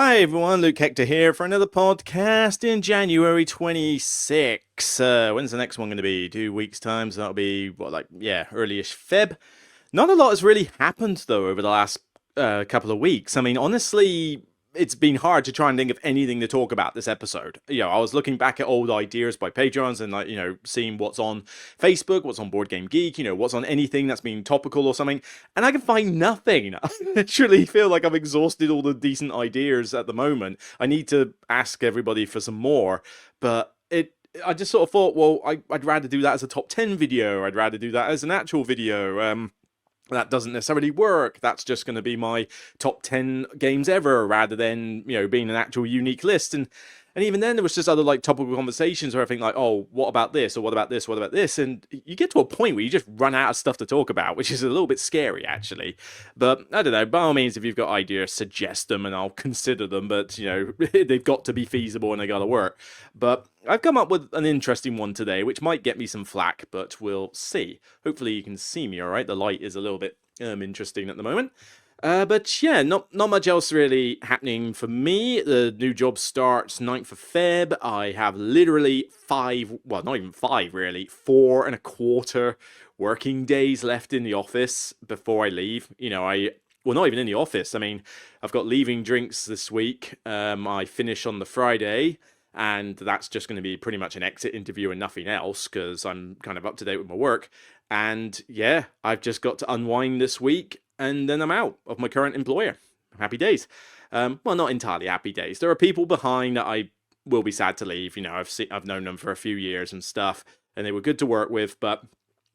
Hi everyone, Luke Hector here for another podcast in January 26. When's the next one going to be? 2 weeks' time, so that'll be, early-ish Feb. Not a lot has really happened, though, over the last couple of weeks. I mean, honestly, it's been hard to try and think of anything to talk about this episode. I was looking back at old ideas by Patrons and, seeing what's on Facebook, what's on Board Game Geek, what's on anything that's been topical or something, and I can find nothing. I literally feel like I've exhausted all the decent ideas at the moment. I need to ask everybody for some more, but I just sort of thought, well, I'd rather do that as a top 10 video. I'd rather do that as an actual video. That doesn't necessarily work. That's just going to be my top 10 games ever rather than, being an actual unique list. And even then, there was just other, topical conversations where I think, oh, what about this? Or what about this? What about this? And you get to a point where you just run out of stuff to talk about, which is a little bit scary, actually. But, I don't know, by all means, if you've got ideas, suggest them and I'll consider them. But, they've got to be feasible and they got to work. But I've come up with an interesting one today, which might get me some flack, but we'll see. Hopefully you can see me, all right? The light is a little bit interesting at the moment. But yeah, not much else really happening for me. The new job starts 9th of Feb. I have literally not even 5 really, 4.25 working days left in the office before I leave. Not even in the office. I mean, I've got leaving drinks this week. I finish on the Friday, and that's just going to be pretty much an exit interview and nothing else because I'm kind of up to date with my work. And yeah, I've just got to unwind this week, and then I'm out of my current employer. Happy days. Well, not entirely happy days. There are people behind that I will be sad to leave. I've known them for a few years and stuff, and they were good to work with, but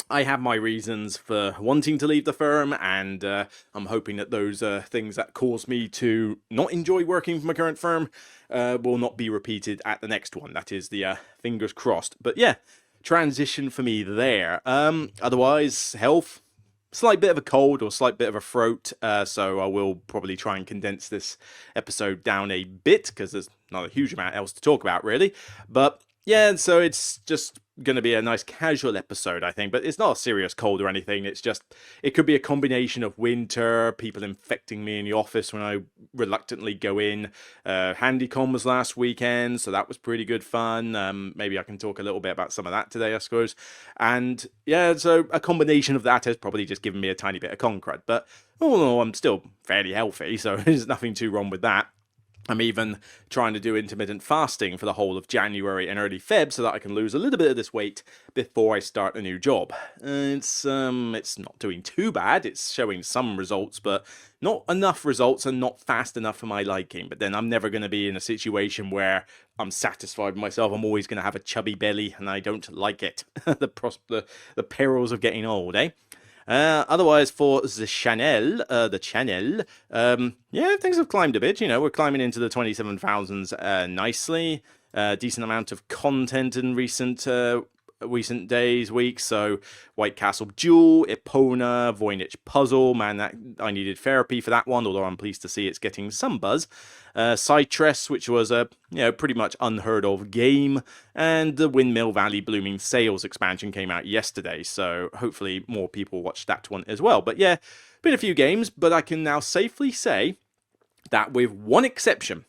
I have my reasons for wanting to leave the firm, and I'm hoping that those things that cause me to not enjoy working for my current firm will not be repeated at the next one. That is the fingers crossed. But yeah, transition for me there. Otherwise, health, slight bit of a cold or slight bit of a throat, so I will probably try and condense this episode down a bit because there's not a huge amount else to talk about really. But yeah, so it's just going to be a nice casual episode, I think, but it's not a serious cold or anything. It could be a combination of winter, people infecting me in the office when I reluctantly go in. Handycon was last weekend, so that was pretty good fun. Maybe I can talk a little bit about some of that today, I suppose. And yeah, so a combination of that has probably just given me a tiny bit of con crud, but all in all, I'm still fairly healthy, so there's nothing too wrong with that. I'm even trying to do intermittent fasting for the whole of January and early Feb so that I can lose a little bit of this weight before I start a new job. It's not doing too bad. It's showing some results, but not enough results and not fast enough for my liking. But then I'm never going to be in a situation where I'm satisfied with myself. I'm always going to have a chubby belly, and I don't like it. The perils of getting old, eh? Otherwise, for the channel, yeah, things have climbed a bit. We're climbing into the 27,000s nicely. Decent amount of content in recent days, weeks. So, White Castle Duel, Epona, Voynich Puzzle. Man, that I needed therapy for that one, although I'm pleased to see it's getting some buzz. Citrus, which was a pretty much unheard of game, and the Windmill Valley Blooming Sales expansion came out yesterday, so hopefully more people watched that one as well. But yeah, been a few games, but I can now safely say that with one exception,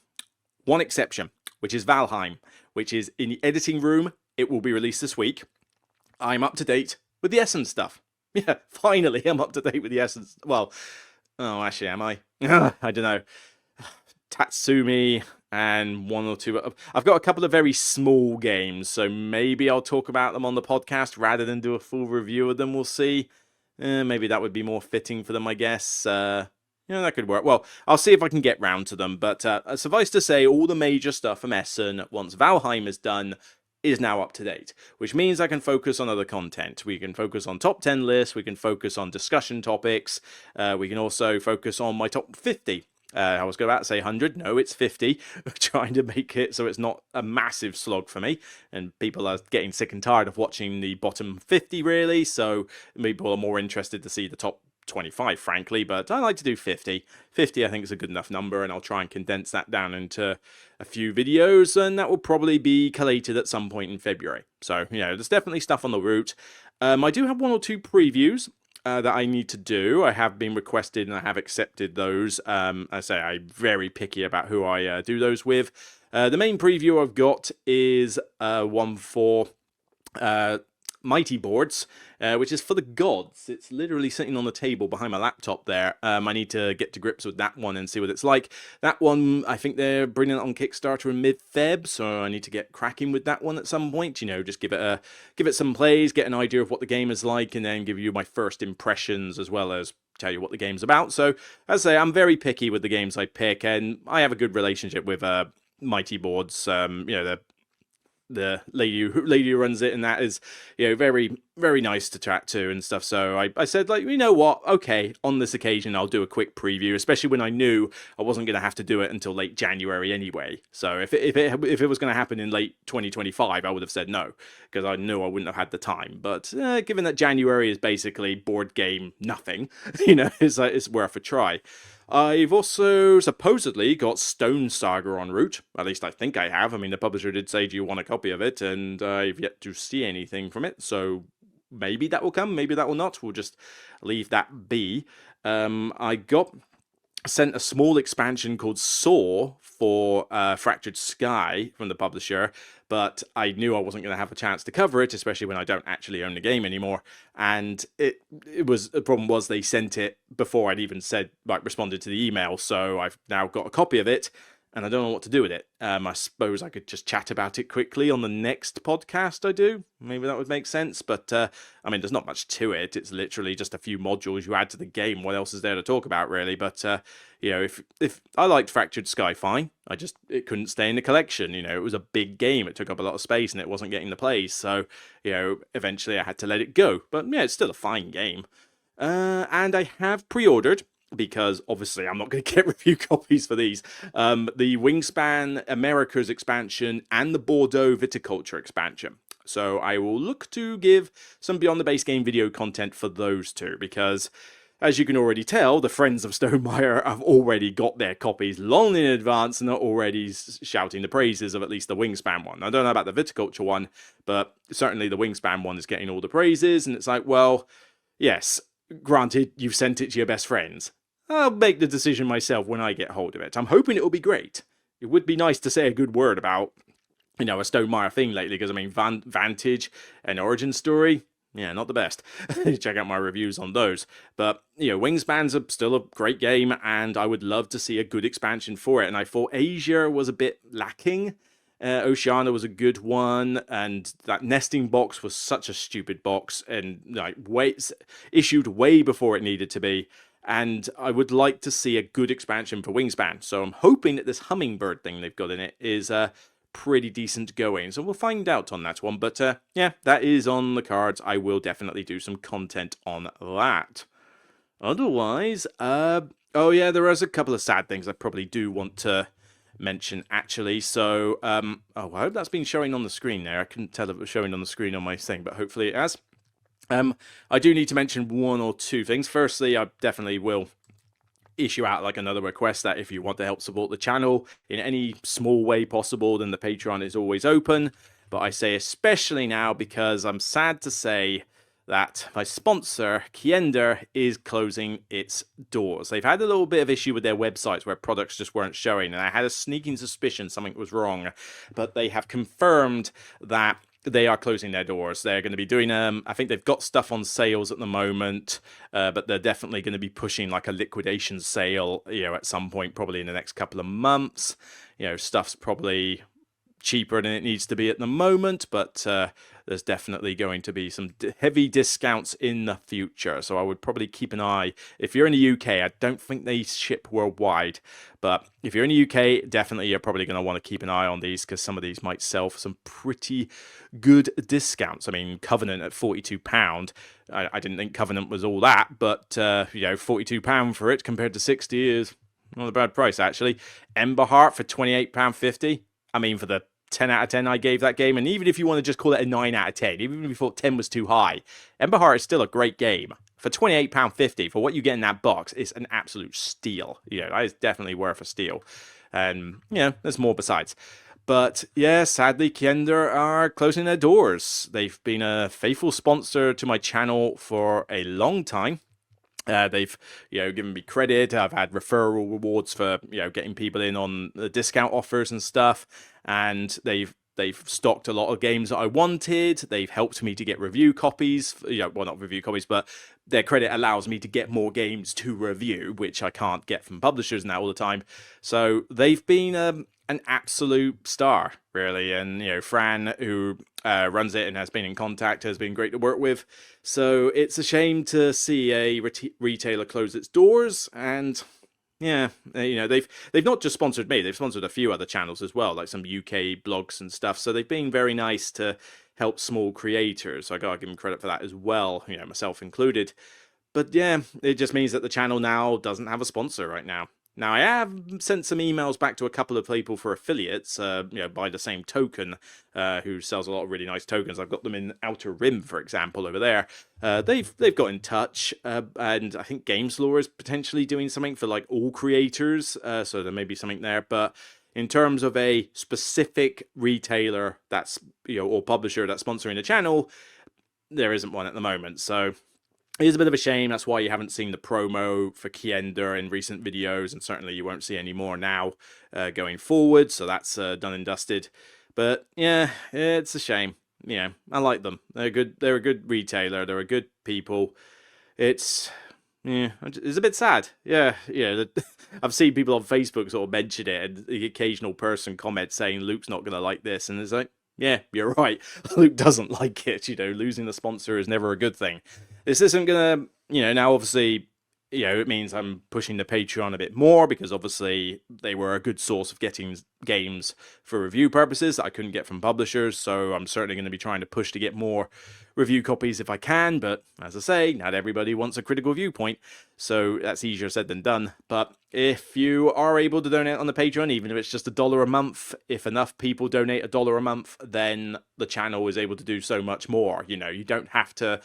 which is Valheim, which is in the editing room. It will be released this week. I'm up to date with the Essence stuff. Yeah, finally I'm up to date with the Essence. Well, oh, actually, am I? I don't know. Tatsumi and one or two. I've got a couple of very small games, so maybe I'll talk about them on the podcast rather than do a full review of them. We'll see. Maybe that would be more fitting for them, I guess. That could work. Well, I'll see if I can get round to them. But suffice to say, all the major stuff from Essen, once Valheim is done, is now up to date, which means I can focus on other content. We can focus on top 10 lists, we can focus on discussion topics, we can also focus on my top 50. I was about to say 100, no, it's 50. We're trying to make it so it's not a massive slog for me, and people are getting sick and tired of watching the bottom 50, really, so people are more interested to see the top 25, frankly, but I like to do 50. 50, I think, is a good enough number, and I'll try and condense that down into a few videos, and that will probably be collated at some point in February. So, there's definitely stuff on the route. I do have one or two previews. that I need to do. I have been requested and I have accepted those. I say I'm very picky about who I do those with. The main preview I've got is one for Mighty Boards, which is for the gods. It's literally sitting on the table behind my laptop there. I need to get to grips with that one and see what it's like. That one, I think they're bringing it on Kickstarter in mid-Feb, so I need to get cracking with that one at some point. You know, just give it some plays, get an idea of what the game is like, and then give you my first impressions as well as tell you what the game's about. So, as I say, I'm very picky with the games I pick, and I have a good relationship with Mighty Boards. You know, the lady who runs it, and that is, you know, very, very nice to chat to and stuff. So I said, like, you know what, okay, on this occasion I'll do a quick preview, especially when I knew I wasn't going to have to do it until late January anyway. So if it was going to happen in late 2025, I would have said no, because I knew I wouldn't have had the time. But given that January is basically board game nothing, you know, it's worth a try. I've also supposedly got Stone Saga en route. At least I think I have. I mean, the publisher did say, do you want a copy of it? And I've yet to see anything from it. So maybe that will come, maybe that will not. We'll just leave that be. I got sent a small expansion called Saw for Fractured Sky from the publisher, but I knew I wasn't going to have a chance to cover it, especially when I don't actually own the game anymore. And the problem was they sent it before I'd even responded to the email, so I've now got a copy of it, and I don't know what to do with it. I suppose I could just chat about it quickly on the next podcast I do. Maybe that would make sense, but I mean, there's not much to it. It's literally just a few modules you add to the game. What else is there to talk about, really? But you know, if I liked Fractured Sky, fine. It couldn't stay in the collection. You know, it was a big game. It took up a lot of space, and it wasn't getting the plays. So, you know, eventually I had to let it go. But yeah, it's still a fine game. And I have pre-ordered, because obviously I'm not going to get review copies for these, the Wingspan Americas expansion and the Bordeaux Viticulture expansion. So I will look to give some Beyond the Base Game video content for those two, because as you can already tell, the friends of Stonemaier have already got their copies long in advance and are already shouting the praises of at least the Wingspan one. I don't know about the Viticulture one, but certainly the Wingspan one is getting all the praises, and it's like, well, yes, granted, you've sent it to your best friends. I'll make the decision myself when I get hold of it. I'm hoping it'll be great. It would be nice to say a good word about, you know, a Stonemaier thing lately, because, I mean, Vantage and Origin Story, yeah, not the best. Check out my reviews on those. But, you know, Wingspan's still a great game, and I would love to see a good expansion for it. And I thought Asia was a bit lacking. Oceania was a good one, and that nesting box was such a stupid box, and like issued way before it needed to be. And I would like to see a good expansion for Wingspan. So I'm hoping that this hummingbird thing they've got in it is pretty decent going. So we'll find out on that one. But yeah, that is on the cards. I will definitely do some content on that. Otherwise, oh yeah, there is a couple of sad things I probably do want to mention, actually. So, I hope that's been showing on the screen there. I couldn't tell if it was showing on the screen on my thing, but hopefully it has. I do need to mention one or two things. Firstly, I definitely will issue out like another request that if you want to help support the channel in any small way possible, then the Patreon is always open. But I say especially now because I'm sad to say that my sponsor, Kienda, is closing its doors. They've had a little bit of issue with their websites where products just weren't showing, and I had a sneaking suspicion something was wrong. But they have confirmed that they are closing their doors. They're going to be doing, I think they've got stuff on sales at the moment, but they're definitely going to be pushing like a liquidation sale, you know, at some point, probably in the next couple of months. You know, stuff's probably cheaper than it needs to be at the moment, but there's definitely going to be some heavy discounts in the future. So I would probably keep an eye. If you're in the UK, I don't think they ship worldwide, but if you're in the UK, definitely you're probably going to want to keep an eye on these, because some of these might sell for some pretty good discounts. I mean, Covenant at £42. I didn't think Covenant was all that, but you know, £42 for it compared to 60 is not a bad price, actually. Emberheart for £28.50. I mean, for the 10 out of 10 I gave that game, and even if you want to just call it a 9 out of 10, even if you thought 10 was too high, Emberheart is still a great game. For £28.50, for what you get in that box, it's an absolute steal. You know, that is definitely worth a steal. And, you know, there's more besides. But yeah, sadly, Kienda are closing their doors. They've been a faithful sponsor to my channel for a long time. They've, given me credit. I've had referral rewards for, getting people in on the discount offers and stuff. And they've stocked a lot of games that I wanted. They've helped me to get review copies. Well, not review copies, but their credit allows me to get more games to review, which I can't get from publishers now all the time. So they've been an absolute star, really. And, Fran, who runs it and has been in contact, has been great to work with. So it's a shame to see a retailer close its doors. And yeah, they've not just sponsored me, they've sponsored a few other channels as well, like some UK blogs and stuff. So they've been very nice to help small creators. So I gotta give them credit for that as well, myself included. But yeah, it just means that the channel now doesn't have a sponsor right now. Now, I have sent some emails back to a couple of people for affiliates, by the same token, who sells a lot of really nice tokens. I've got them in Outer Rim, for example, over there. They've got in touch, and I think Gameslaw is potentially doing something for like all creators, so there may be something there. But in terms of a specific retailer that's or publisher that's sponsoring the channel, there isn't one at the moment. So it is a bit of a shame. That's why you haven't seen the promo for Kienda in recent videos, and certainly you won't see any more now going forward. So that's done and dusted. But yeah, it's a shame. I like them. They're good. They're a good retailer. They're a good people. It's a bit sad. Yeah. I've seen people on Facebook sort of mention it, and the occasional person comment saying Luke's not going to like this, and it's like, yeah, you're right. Luke doesn't like it. Losing the sponsor is never a good thing. This isn't gonna, now obviously, it means I'm pushing the Patreon a bit more, because obviously they were a good source of getting games for review purposes that I couldn't get from publishers. So I'm certainly going to be trying to push to get more review copies if I can. But as I say, not everybody wants a critical viewpoint, so that's easier said than done. But if you are able to donate on the Patreon, even if it's just $1 a month, if enough people donate $1 a month, then the channel is able to do so much more. You don't have to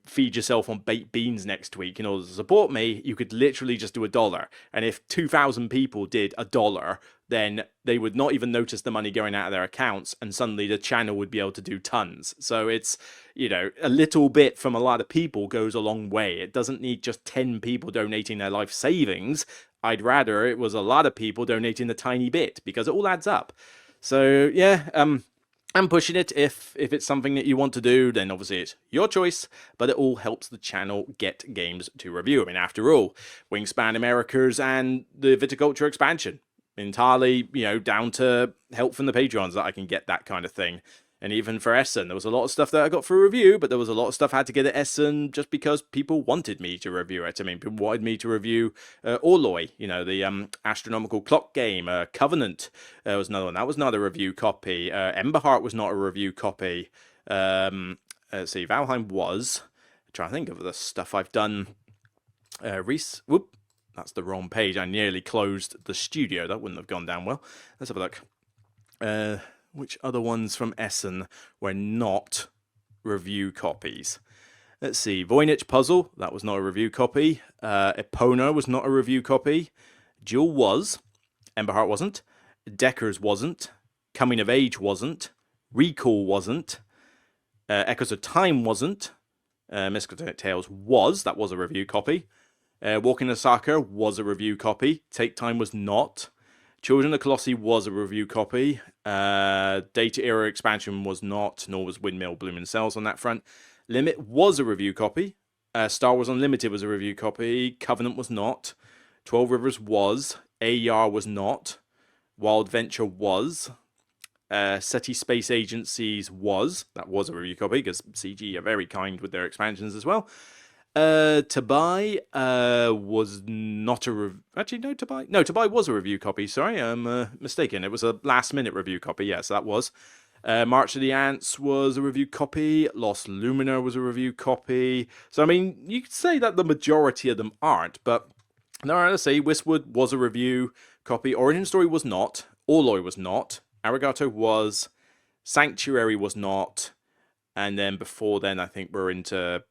feed yourself on baked beans next week in order to support me. You could literally just do $1. And if 2,000 people did $1, then they would not even notice the money going out of their accounts, and suddenly the channel would be able to do tons. So it's, a little bit from a lot of people goes a long way. It doesn't need just 10 people donating their life savings. I'd rather it was a lot of people donating a tiny bit, because it all adds up. So yeah, I'm pushing it. If it's something that you want to do, then obviously it's your choice, but it all helps the channel get games to review. I mean, after all, Wingspan Americas and the Viticulture expansion, entirely, down to help from the Patreons that I can get that kind of thing. And even for Essen, there was a lot of stuff that I got for review, but there was a lot of stuff I had to get at Essen just because people wanted me to review it. I mean, people wanted me to review Orloy, the astronomical clock game. Covenant was another one. That was not a review copy. Emberheart was not a review copy. Let's see, Valheim was. I'm trying to think of the stuff I've done. Whoop, that's the wrong page. I nearly closed the studio. That wouldn't have gone down well. Let's have a look. Which other ones from Essen were not review copies? Let's see. Voynich Puzzle, that was not a review copy. Epona was not a review copy. Duel was. Emberheart wasn't. Deckers wasn't. Coming of Age wasn't. Recall wasn't. Echoes of Time wasn't. Mystical Tales was. That was a review copy. Walking Osaka was a review copy. Take Time was not. Children of Colossi was a review copy. Data Era Expansion was not, nor was Windmill Blooming Cells on that front. Limit was a review copy. Star Wars Unlimited was a review copy. Covenant was not. 12 Rivers was. AR was not. Wild Venture was. SETI Space Agencies was. That was a review copy, because CG are very kind with their expansions as well. To Buy was not a actually no, To Buy was a review copy. Sorry, I'm mistaken. It was a last minute review copy. Yes, that was. March of the Ants was a review copy. Lost Lumina was a review copy. So I mean, you could say that the majority of them aren't, but no, let's say Wistwood was a review copy. Origin Story was not. Orloy was not. Arigato was. Sanctuary was not. And then before then, I think we're into.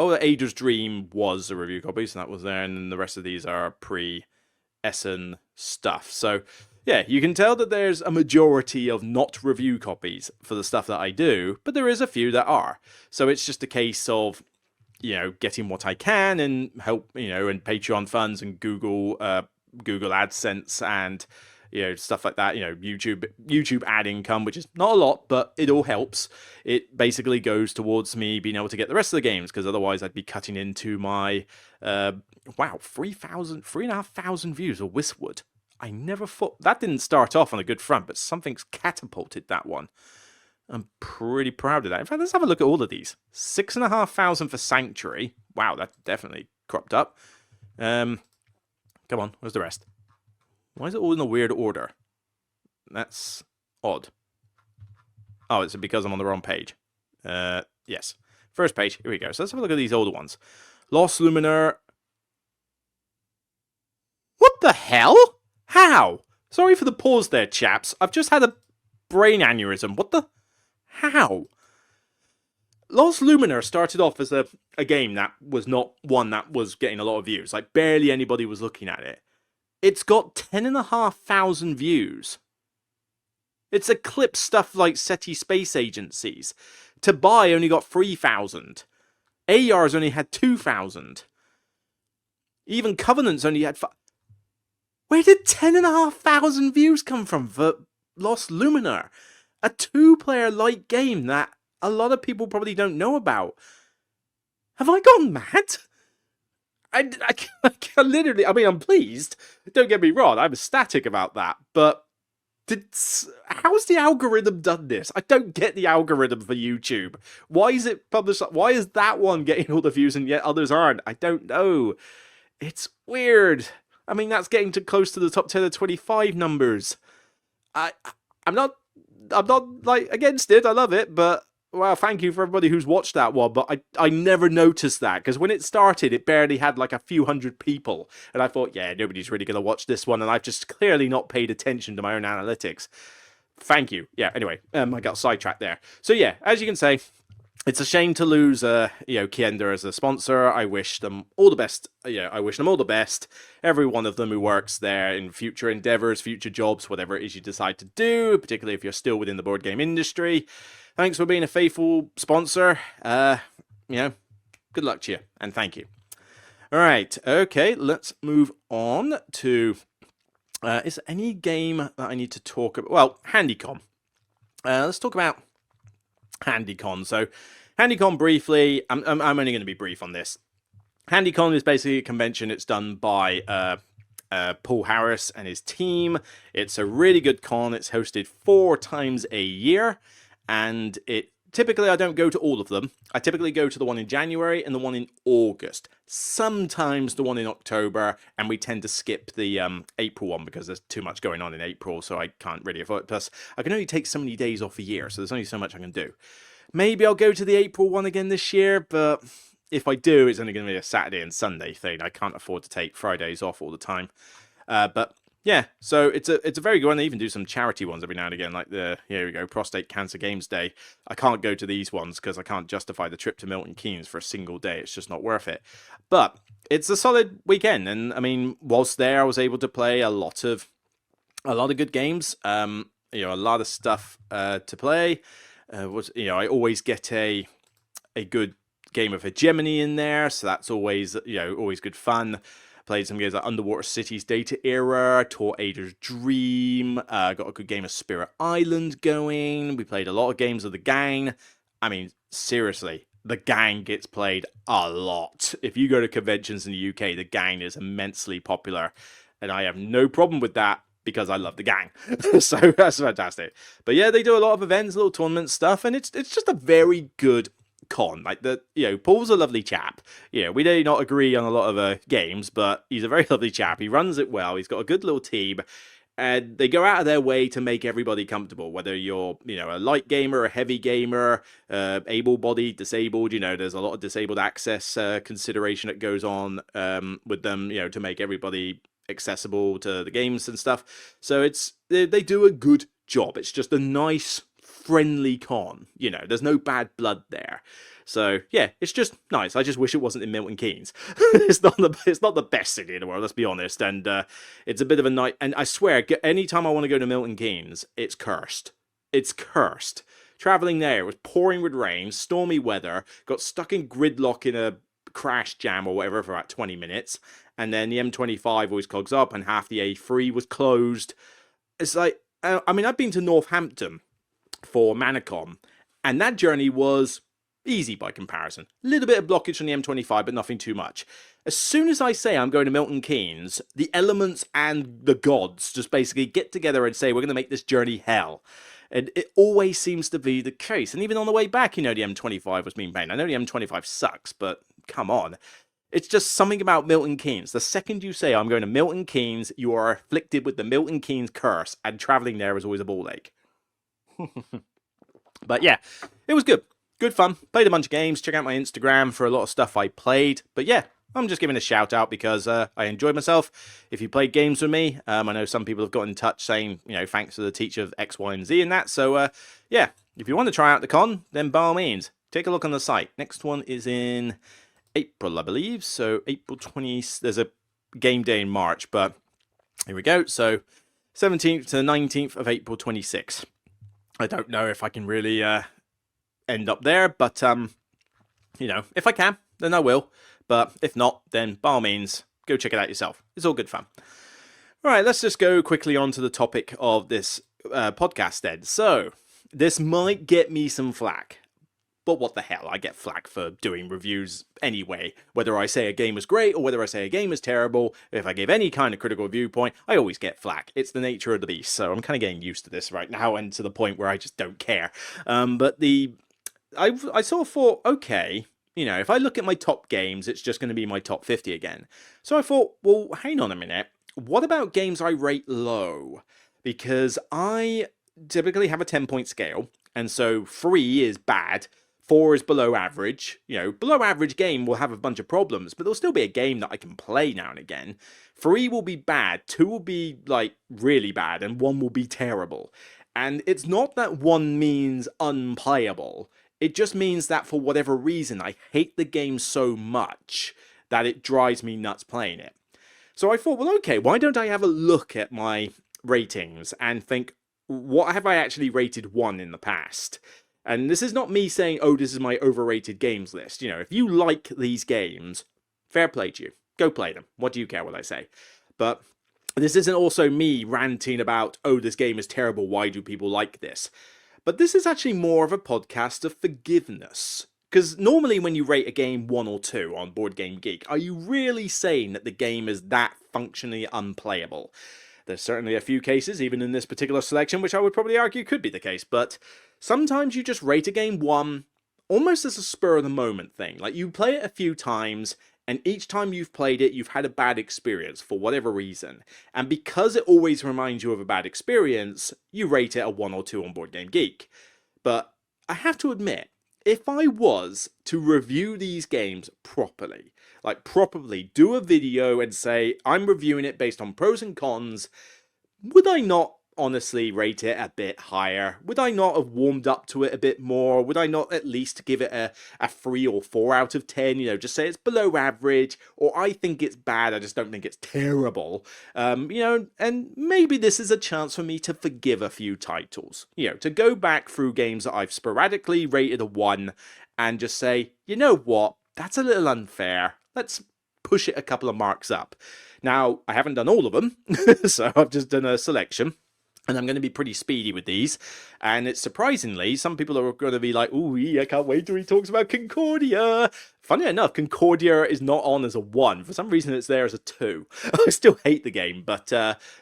Oh, the Ada's Dream was a review copy, so that was there, and then the rest of these are pre-Essen stuff. So, Yeah, you can tell that there's a majority of not review copies for the stuff that I do, but there is a few that are. So it's just a case of, getting what I can and help, and Patreon funds and Google AdSense and stuff like that. YouTube ad income, which is not a lot, but it all helps. It basically goes towards me being able to get the rest of the games, because otherwise I'd be cutting into my 3,500 views of Wistwood. I never thought that didn't start off on a good front, but something's catapulted that one. I'm pretty proud of that. In fact, let's have a look at all of these. 6,500 for Sanctuary. Wow, that definitely cropped up. Come on, where's the rest? Why is it all in a weird order? That's odd. Oh, it's because I'm on the wrong page. Yes. First page, here we go. So let's have a look at these older ones. Lost Luminar. What the hell? How? Sorry for the pause there, chaps. I've just had a brain aneurysm. What the? How? Lost Luminar started off as a game that was not one that was getting a lot of views. Like, barely anybody was looking at it. It's got 10,500 views. It's eclipsed stuff like SETI Space Agencies. To buy only got 3,000. AR's only had 2,000. Even Covenant's only had Where did 10,500 views come from for Lost Luminar? A two-player light game that a lot of people probably don't know about. Have I gone mad? I literally, I'm pleased. Don't get me wrong, I'm ecstatic about that. But how's the algorithm done this? I don't get the algorithm for YouTube. Why is it published? Why is that one getting all the views and yet others aren't? I don't know. It's weird. I mean, that's getting too close to the top 10 of 25 numbers. I'm not like against it. I love it, but well, thank you for everybody who's watched that one. But I never noticed that, because when it started, it barely had like a few hundred people, and I thought, yeah, nobody's really gonna watch this one, and I've just clearly not paid attention to my own analytics. Thank you. Yeah. Anyway, I got sidetracked there. So yeah, as you can say, it's a shame to lose, Kienda as a sponsor. I wish them all the best. I wish them all the best. Every one of them who works there in future endeavors, future jobs, whatever it is you decide to do, particularly if you're still within the board game industry. Thanks for being a faithful sponsor. Good luck to you, and thank you. All right. Okay, let's move on to. Is there any game that I need to talk about? Well, Handycon. Let's talk about Handycon. So, Handycon briefly. I'm only going to be brief on this. Handycon is basically a convention. It's done by Paul Harris and his team. It's a really good con. It's hosted 4 times a year, and typically I don't go to all of them. I typically go to the one in January and the one in August. Sometimes the one in October, and we tend to skip the April one because there's too much going on in April, so I can't really afford it. Plus, I can only take so many days off a year, so there's only so much I can do. Maybe I'll go to the April one again this year, but if I do, it's only going to be a Saturday and Sunday thing. I can't afford to take Fridays off all the time. But yeah, so it's a very good one. They even do some charity ones every now and again, like here we go, Prostate Cancer Games Day. I can't go to these ones because I can't justify the trip to Milton Keynes for a single day. It's just not worth it. But it's a solid weekend, and I mean, whilst there, I was able to play a lot of good games. A lot of stuff to play. I always get a good game of hegemony in there, so that's always good fun. Played some games like Underwater Cities Data Era, taught Ada's Dream, got a good game of Spirit Island going. We played a lot of games of the gang. I mean, seriously, the gang gets played a lot. If you go to conventions in the UK, the gang is immensely popular, and I have no problem with that because I love the gang. So that's fantastic. But yeah, they do a lot of events, little tournament stuff, and it's just a very good con. Like, Paul's a lovely chap. We may not agree on a lot of games, but he's a very lovely chap. He runs it well. He's got a good little team, and they go out of their way to make everybody comfortable, whether you're a light gamer, a heavy gamer, able-bodied, disabled. There's a lot of disabled access consideration that goes on with them, to make everybody accessible to the games and stuff. So they do a good job. It's just a nice, friendly con. You know, there's no bad blood there. So yeah, it's just nice. I just wish it wasn't in Milton Keynes. It's not the best city in the world, let's be honest. And it's a bit of a night. And I swear, anytime I want to go to Milton Keynes, it's cursed. It's cursed. Traveling there, it was pouring with rain, stormy weather, got stuck in gridlock in a crash jam or whatever for about 20 minutes, and then the M25 always clogs up, and half the A3 was closed. It's like, I mean, I've been to Northampton for Handycon, and that journey was easy by comparison. A little bit of blockage on the M25, but nothing too much. As soon as I say I'm going to Milton Keynes, the elements and the gods just basically get together and say, we're going to make this journey hell. And it always seems to be the case. And even on the way back, you know, the M25 was mean pain. I know the M25 sucks, but come on. It's just something about Milton Keynes. The second you say, I'm going to Milton Keynes, you are afflicted with the Milton Keynes curse, and traveling there is always a ball ache. But yeah, it was good. Good fun. Played a bunch of games. Check out my Instagram for a lot of stuff I played. But yeah, I'm just giving a shout out because I enjoyed myself. If you played games with me, I know some people have got in touch saying, you know, thanks to the teacher of X, Y, and Z and that. So yeah, if you want to try out the con, then by all means, take a look on the site. Next one is in April, I believe. So April 20th, there's a game day in March, but here we go. So 17th to the 19th of April 26. I don't know if I can really end up there, but you know, if I can, then I will. But if not, then by all means, go check it out yourself. It's all good fun. All right, let's just go quickly on to the topic of this podcast then. So, this might get me some flack. But what the hell, I get flack for doing reviews anyway. Whether I say a game is great or whether I say a game is terrible, if I give any kind of critical viewpoint, I always get flack. It's the nature of the beast, so I'm kind of getting used to this right now and to the point where I just don't care. But I sort of thought, okay, you know, if I look at my top games, it's just going to be my top 50 again. So I thought, well, hang on a minute. What about games I rate low? Because I typically have a 10-point scale, and so 3 is bad, 4 is below average. You know, below average game will have a bunch of problems, but there'll still be a game that I can play now and again. 3 will be bad, 2 will be, like, really bad, and 1 will be terrible. And it's not that 1 means unplayable. It just means that for whatever reason, I hate the game so much that it drives me nuts playing it. So I thought, well, okay, why don't I have a look at my ratings and think, what have I actually rated 1 in the past? And this is not me saying, oh, this is my overrated games list. You know, if you like these games, fair play to you. Go play them. What do you care what I say? But this isn't also me ranting about, oh, this game is terrible. Why do people like this? But this is actually more of a podcast of forgiveness. Because normally when you rate a game 1 or 2 on Board Game Geek, are you really saying that the game is that functionally unplayable? There's certainly a few cases, even in this particular selection, which I would probably argue could be the case, but sometimes you just rate a game 1 almost as a spur-of-the-moment thing. Like, you play it a few times, and each time you've played it, you've had a bad experience for whatever reason. And because it always reminds you of a bad experience, you rate it a 1 or 2 on Board Game Geek. But I have to admit, if I was to review these games properly, like properly do a video and say, I'm reviewing it based on pros and cons, would I not honestly rate it a bit higher? Would I not have warmed up to it a bit more? Would I not at least give it a 3 or 4 out of 10? You know, just say it's below average, or I think it's bad, I just don't think it's terrible. You know, and maybe this is a chance for me to forgive a few titles. You know, to go back through games that I've sporadically rated a 1 and just say, you know what, that's a little unfair. Let's push it a couple of marks up. Now, I haven't done all of them, so I've just done a selection. And I'm going to be pretty speedy with these. And it's surprisingly, some people are going to be like, ooh, I can't wait till he talks about Concordia. Funny enough, Concordia is not on as a 1. For some reason, it's there as a 2. I still hate the game. But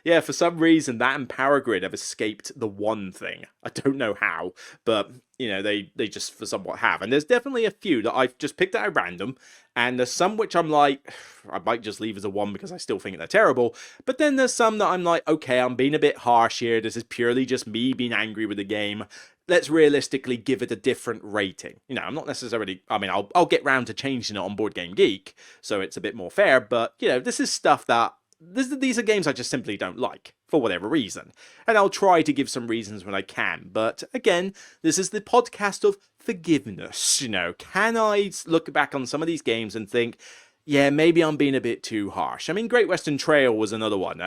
yeah, for some reason, that and Power Grid have escaped the 1 thing. I don't know how. But, you know, they just for somewhat have. And there's definitely a few that I've just picked out at random. And there's some which I'm like, I might just leave as a 1 because I still think they're terrible. But then there's some that I'm like, okay, I'm being a bit harsh here. This is purely just me being angry with the game. Let's realistically give it a different rating. You know, I'm not necessarily, I mean, I'll get round to changing it on Board Game Geek, so it's a bit more fair. But, you know, this is stuff that these are games I just simply don't like, for whatever reason. And I'll try to give some reasons when I can. But again, this is the podcast of forgiveness. Can I look back on some of these games and think, yeah, maybe I'm being a bit too harsh? I mean, Great Western Trail was another one.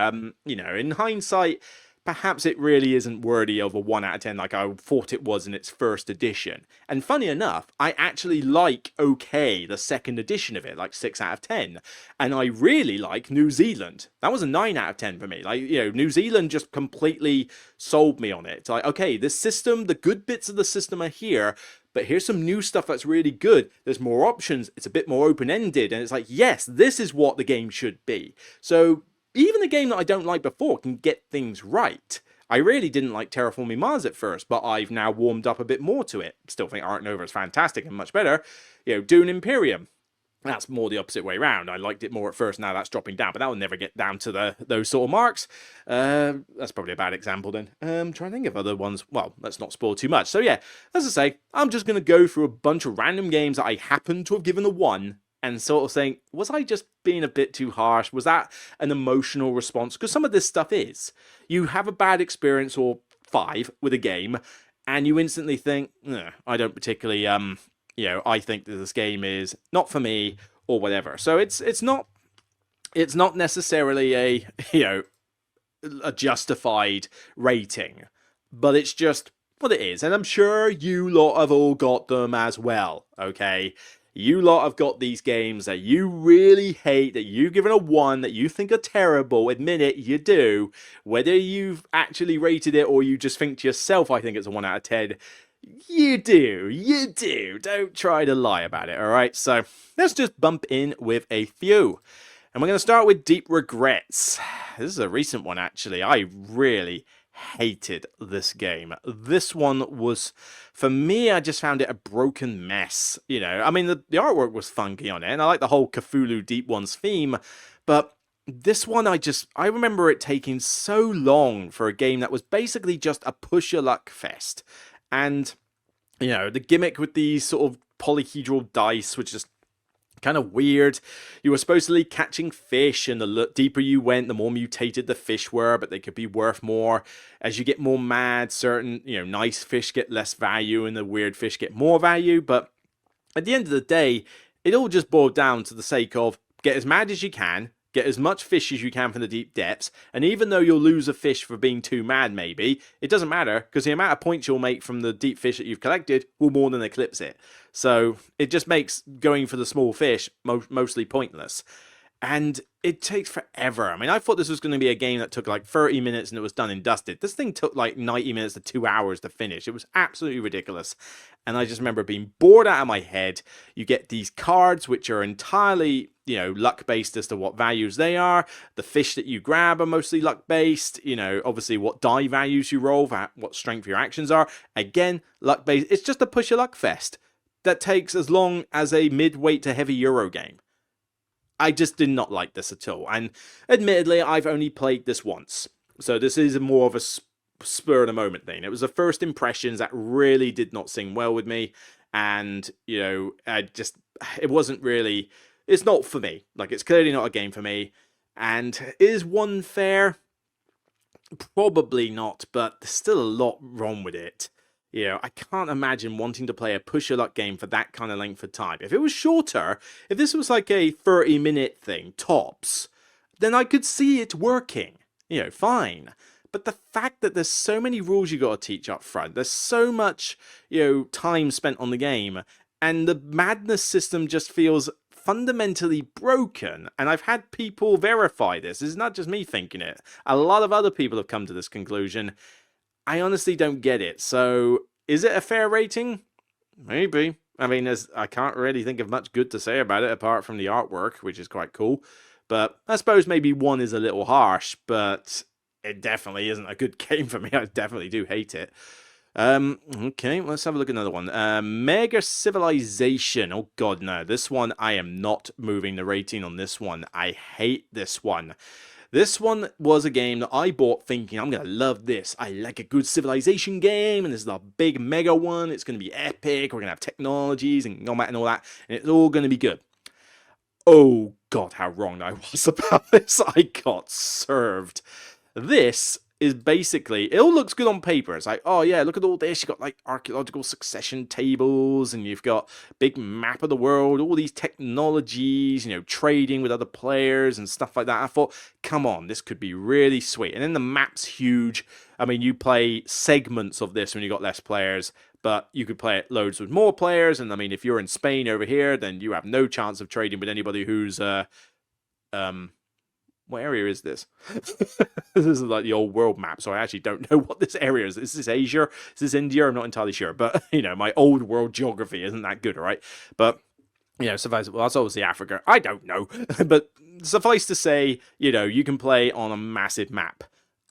In hindsight, perhaps it really isn't worthy of a 1 out of 10 like I thought it was in its first edition. And funny enough, I actually like the second edition of it, like 6 out of 10. And I really like New Zealand. That was a 9 out of 10 for me. New Zealand just completely sold me on it. It's like, okay, this system, the good bits of the system are here, but here's some new stuff that's really good. There's more options. It's a bit more open-ended. And it's like, yes, this is what the game should be. So even a game that I don't like before can get things right. I really didn't like Terraforming Mars at first, but I've now warmed up a bit more to it. Still think Art Nova is fantastic and much better. Dune Imperium. That's more the opposite way around. I liked it more at first, now that's dropping down, but that will never get down to those sort of marks. That's probably a bad example then. Trying to think of other ones. Well, let's not spoil too much. So yeah, as I say, I'm just going to go through a bunch of random games that I happen to have given a 1, and sort of saying, was I just being a bit too harsh? Was that an emotional response? Because some of this stuff is. You have a bad experience or 5 with a game, and you instantly think, I don't particularly, I think that this game is not for me, or whatever. So it's not necessarily a justified rating, but it's just what it is. And I'm sure you lot have all got them as well, okay? You lot have got these games that you really hate, that you've given a 1, that you think are terrible. Admit it, you do. Whether you've actually rated it or you just think to yourself, I think it's a 1 out of 10, you do. Don't try to lie about it, alright? So let's just bump in with a few. And we're going to start with Deep Regrets. This is a recent one, actually. I really hated this game. This one was, for me, I just found it a broken mess. I mean, the artwork was funky on it, and I like the whole Cthulhu Deep Ones theme, but this one, I remember it taking so long for a game that was basically just a push your luck fest. And, the gimmick with these sort of polyhedral dice, which just kind of weird. You were supposedly catching fish, and the deeper you went, the more mutated the fish were, but they could be worth more. As you get more mad, certain, nice fish get less value, and the weird fish get more value. But at the end of the day, it all just boiled down to the sake of get as mad as you can, get as much fish as you can from the deep depths, and even though you'll lose a fish for being too mad maybe, it doesn't matter, because the amount of points you'll make from the deep fish that you've collected will more than eclipse it. So it just makes going for the small fish mostly pointless. And it takes forever. I mean, I thought this was going to be a game that took like 30 minutes and it was done and dusted. This thing took like 90 minutes to 2 hours to finish. It was absolutely ridiculous. And I just remember being bored out of my head. You get these cards which are entirely, luck based as to what values they are. The fish that you grab are mostly luck based. Obviously what die values you roll, what strength your actions are. Again, luck based. It's just a push your luck fest that takes as long as a mid-weight to heavy Euro game. I just did not like this at all. And admittedly, I've only played this once. So this is more of a spur of the moment thing. It was the first impressions that really did not sing well with me. And, it wasn't really, it's not for me. Like, it's clearly not a game for me. And is one fair? Probably not, but there's still a lot wrong with it. I can't imagine wanting to play a push-your-luck game for that kind of length of time. If it was shorter, if this was like a 30-minute thing, tops, then I could see it working. Fine. But the fact that there's so many rules you got to teach up front, there's so much, time spent on the game, and the madness system just feels fundamentally broken. And I've had people verify this. It's not just me thinking it. A lot of other people have come to this conclusion. I honestly don't get it. So, is it a fair rating? Maybe. I mean, I can't really think of much good to say about it apart from the artwork, which is quite cool. But I suppose maybe 1 is a little harsh, but it definitely isn't a good game for me. I definitely do hate it. Okay, let's have a look at another one. Mega Civilization. Oh god, no. This one, I am not moving the rating on this one. I hate this one. This one was a game that I bought thinking, I'm going to love this. I like a good Civilization game, and this is a big mega one. It's going to be epic. We're going to have technologies and combat and all that, and it's all going to be good. Oh god, how wrong I was about this. I got served. This is basically, it all looks good on paper. It's like, oh yeah, look at all this. You've got like archaeological succession tables, and you've got big map of the world, all these technologies, trading with other players and stuff like that. I thought, come on, this could be really sweet. And then the map's huge. I mean, you play segments of this when you got less players, but you could play it loads with more players. And I mean, if you're in Spain over here, then you have no chance of trading with anybody who's um what area is this? This is like the old world map, so I actually don't know what this area is. Is this Asia? Is this India? I'm not entirely sure, but my old world geography isn't that good, all right? But suffice, well, that's obviously Africa. I don't know, but suffice to say, you can play on a massive map.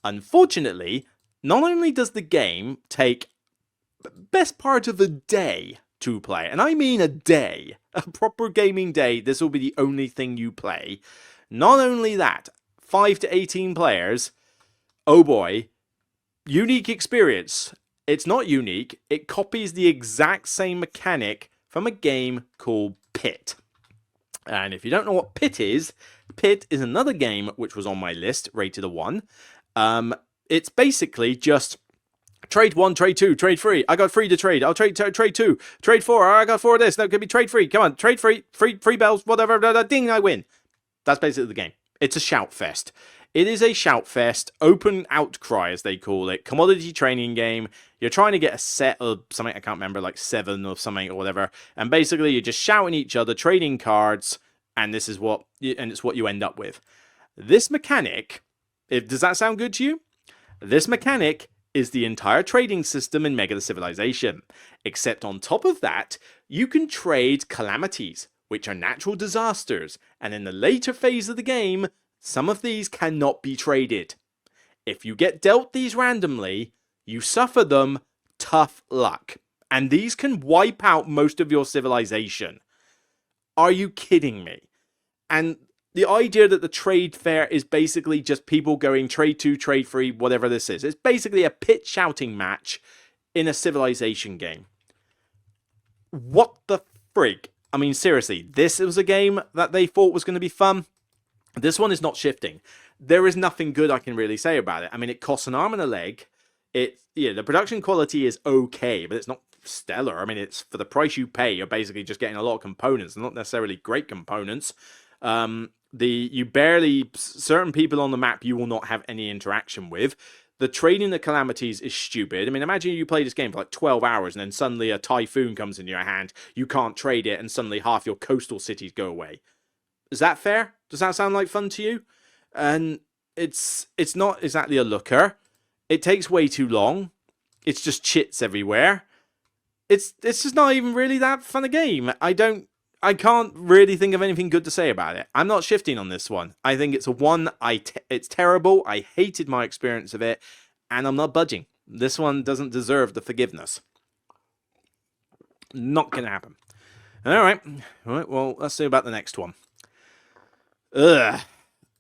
Unfortunately, not only does the game take best part of a day to play, and I mean a day, a proper gaming day, this will be the only thing you play. Not only that, 5 to 18 players, oh boy, unique experience. It's not unique, it copies the exact same mechanic from a game called Pit. And if you don't know what Pit is another game which was on my list, rated a 1. It's basically just trade 1, trade 2, trade 3. I got 3 to trade. I'll trade 2, trade 4. I got 4 of this. No, it could be trade 3. Come on, trade 3, free bells, whatever. Ding, I win. That's basically the game. It's a shout fest. It is a shout fest, open outcry as they call it, commodity training game. You're trying to get a set of something, I can't remember, like 7 or something or whatever. And basically you're just shouting each other, trading cards, and it's what you end up with. This mechanic, does that sound good to you? This mechanic is the entire trading system in Mega the Civilization. Except on top of that, you can trade calamities, which are natural disasters, and in the later phase of the game, some of these cannot be traded. If you get dealt these randomly, you suffer them, tough luck. And these can wipe out most of your civilization. Are you kidding me? And the idea that the trade fair is basically just people going trade 2, trade 3, whatever this is. It's basically a pit shouting match in a civilization game. What the frig? I mean, seriously, this was a game that they thought was going to be fun. This one is not shifting. There is nothing good I can really say about it. I mean, it costs an arm and a leg. The production quality is okay, but it's not stellar. I mean, it's for the price you pay, you're basically just getting a lot of components, not necessarily great components. Certain people on the map you will not have any interaction with. The trading the calamities is stupid. I mean, imagine you play this game for like 12 hours and then suddenly a typhoon comes into your hand. You can't trade it and suddenly half your coastal cities go away. Is that fair? Does that sound like fun to you? And it's not exactly a looker. It takes way too long. It's just chits everywhere. It's just not even really that fun a game. I can't really think of anything good to say about it. I'm not shifting on this one. I think it's a 1. It's terrible. I hated my experience of it, and I'm not budging. This one doesn't deserve the forgiveness. Not gonna happen. All right. Well, let's see about the next one. Ugh.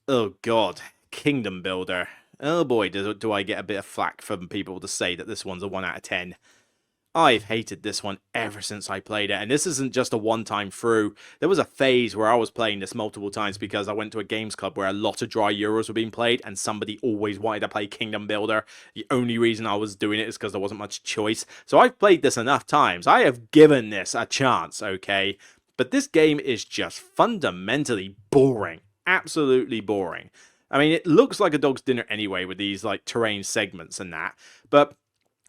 Oh god. Kingdom Builder. Oh boy, do I get a bit of flack from people to say that this one's a 1 out of 10. I've hated this one ever since I played it, and this isn't just a one-time through. There was a phase where I was playing this multiple times because I went to a games club where a lot of dry Euros were being played, and somebody always wanted to play Kingdom Builder. The only reason I was doing it is because there wasn't much choice. So I've played this enough times. I have given this a chance, okay? But this game is just fundamentally boring. Absolutely boring. I mean, it looks like a dog's dinner anyway with these like terrain segments and that, but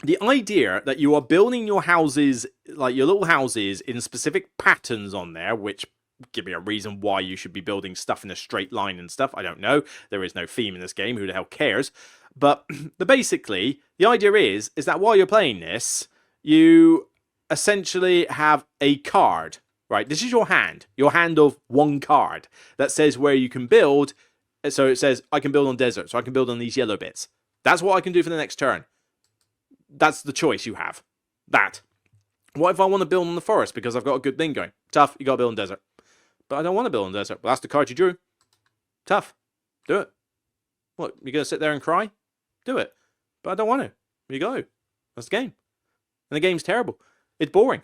the idea that you are building your houses, like your little houses, in specific patterns on there, which give me a reason why you should be building stuff in a straight line and stuff. I don't know. There is no theme in this game. Who the hell cares? But basically, the idea is that while you're playing this, you essentially have a card, right? This is your hand of one card that says where you can build. So it says, I can build on desert, so I can build on these yellow bits. That's what I can do for the next turn. That's the choice you have. That. What if I want to build on the forest because I've got a good thing going? Tough, you got to build on desert. But I don't want to build on desert. Well, that's the card you drew. Tough. Do it. What, you going to sit there and cry? Do it. But I don't want to. Here you go. That's the game. And the game's terrible. It's boring.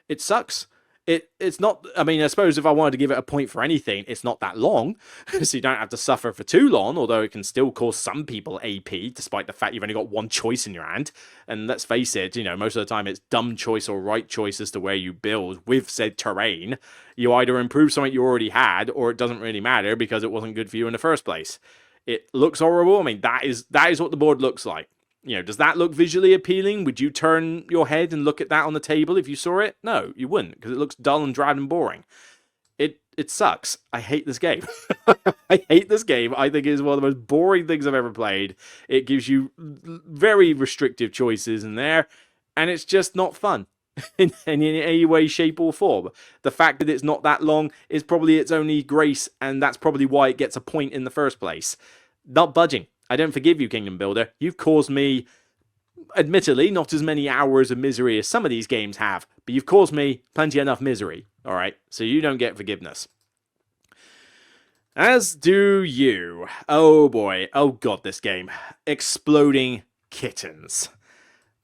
It sucks. It's not, I mean, I suppose if I wanted to give it a point for anything, it's not that long, so you don't have to suffer for too long, although it can still cause some people AP, despite the fact you've only got one choice in your hand. And let's face it, you know, most of the time it's dumb choice or right choice as to where you build with said terrain. You either improve something you already had, or it doesn't really matter because it wasn't good for you in the first place. It looks horrible. I mean, that is what the board looks like. You know, does that look visually appealing? Would you turn your head and look at that on the table if you saw it? No, you wouldn't, because it looks dull and drab and boring. It sucks. I hate this game. I hate this game. I think it is one of the most boring things I've ever played. It gives you very restrictive choices in there, and it's just not fun in any way, shape, or form. The fact that it's not that long is probably its only grace, and that's probably why it gets a point in the first place. Not budging. I don't forgive you, Kingdom Builder. You've caused me, admittedly, not as many hours of misery as some of these games have, but you've caused me plenty enough misery, alright? So you don't get forgiveness. As do you. Oh boy. Oh god, this game. Exploding Kittens.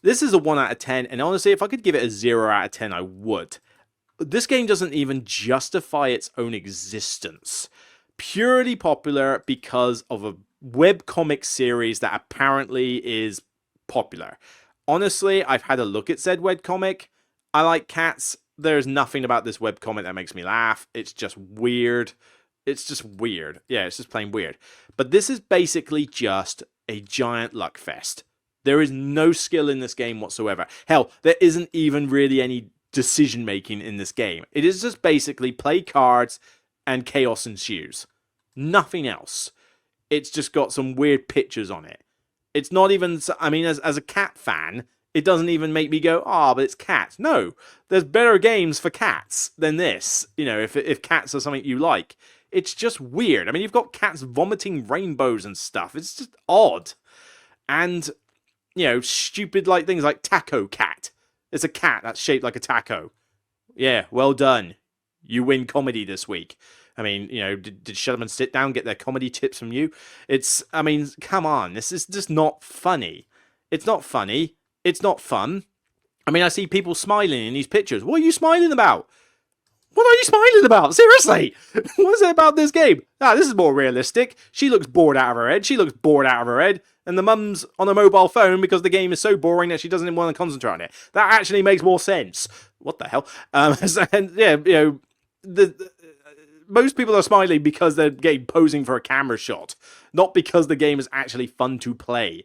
This is a 1 out of 10, and honestly, if I could give it a 0 out of 10, I would. This game doesn't even justify its own existence. Purely popular because of a webcomic series that apparently is popular. Honestly, I've had a look at said webcomic. I like cats. There's nothing about this webcomic that makes me laugh. It's just weird. It's just weird. Yeah, it's just plain weird. But this is basically just a giant luck fest. There is no skill in this game whatsoever. Hell, there isn't even really any decision making in this game. It is just basically play cards and chaos ensues. Nothing else. It's just got some weird pictures on it. It's not even, I mean, as a cat fan, it doesn't even make me go, but it's cats. No, there's better games for cats than this. You know, if cats are something you like. It's just weird. I mean, you've got cats vomiting rainbows and stuff. It's just odd. And, you know, stupid like things like Taco Cat. It's a cat that's shaped like a taco. Yeah, well done. You win comedy this week. I mean, you know, did Shut Up and Sit Down get their comedy tips from you? I mean, come on. This is just not funny. It's not funny. It's not fun. I mean, I see people smiling in these pictures. What are you smiling about? What are you smiling about? Seriously. What is it about this game? This is more realistic. She looks bored out of her head. She looks bored out of her head. And the mum's on a mobile phone because the game is so boring that she doesn't even want to concentrate on it. That actually makes more sense. What the hell? And yeah, you know, most people are smiling because they're posing for a camera shot, not because the game is actually fun to play.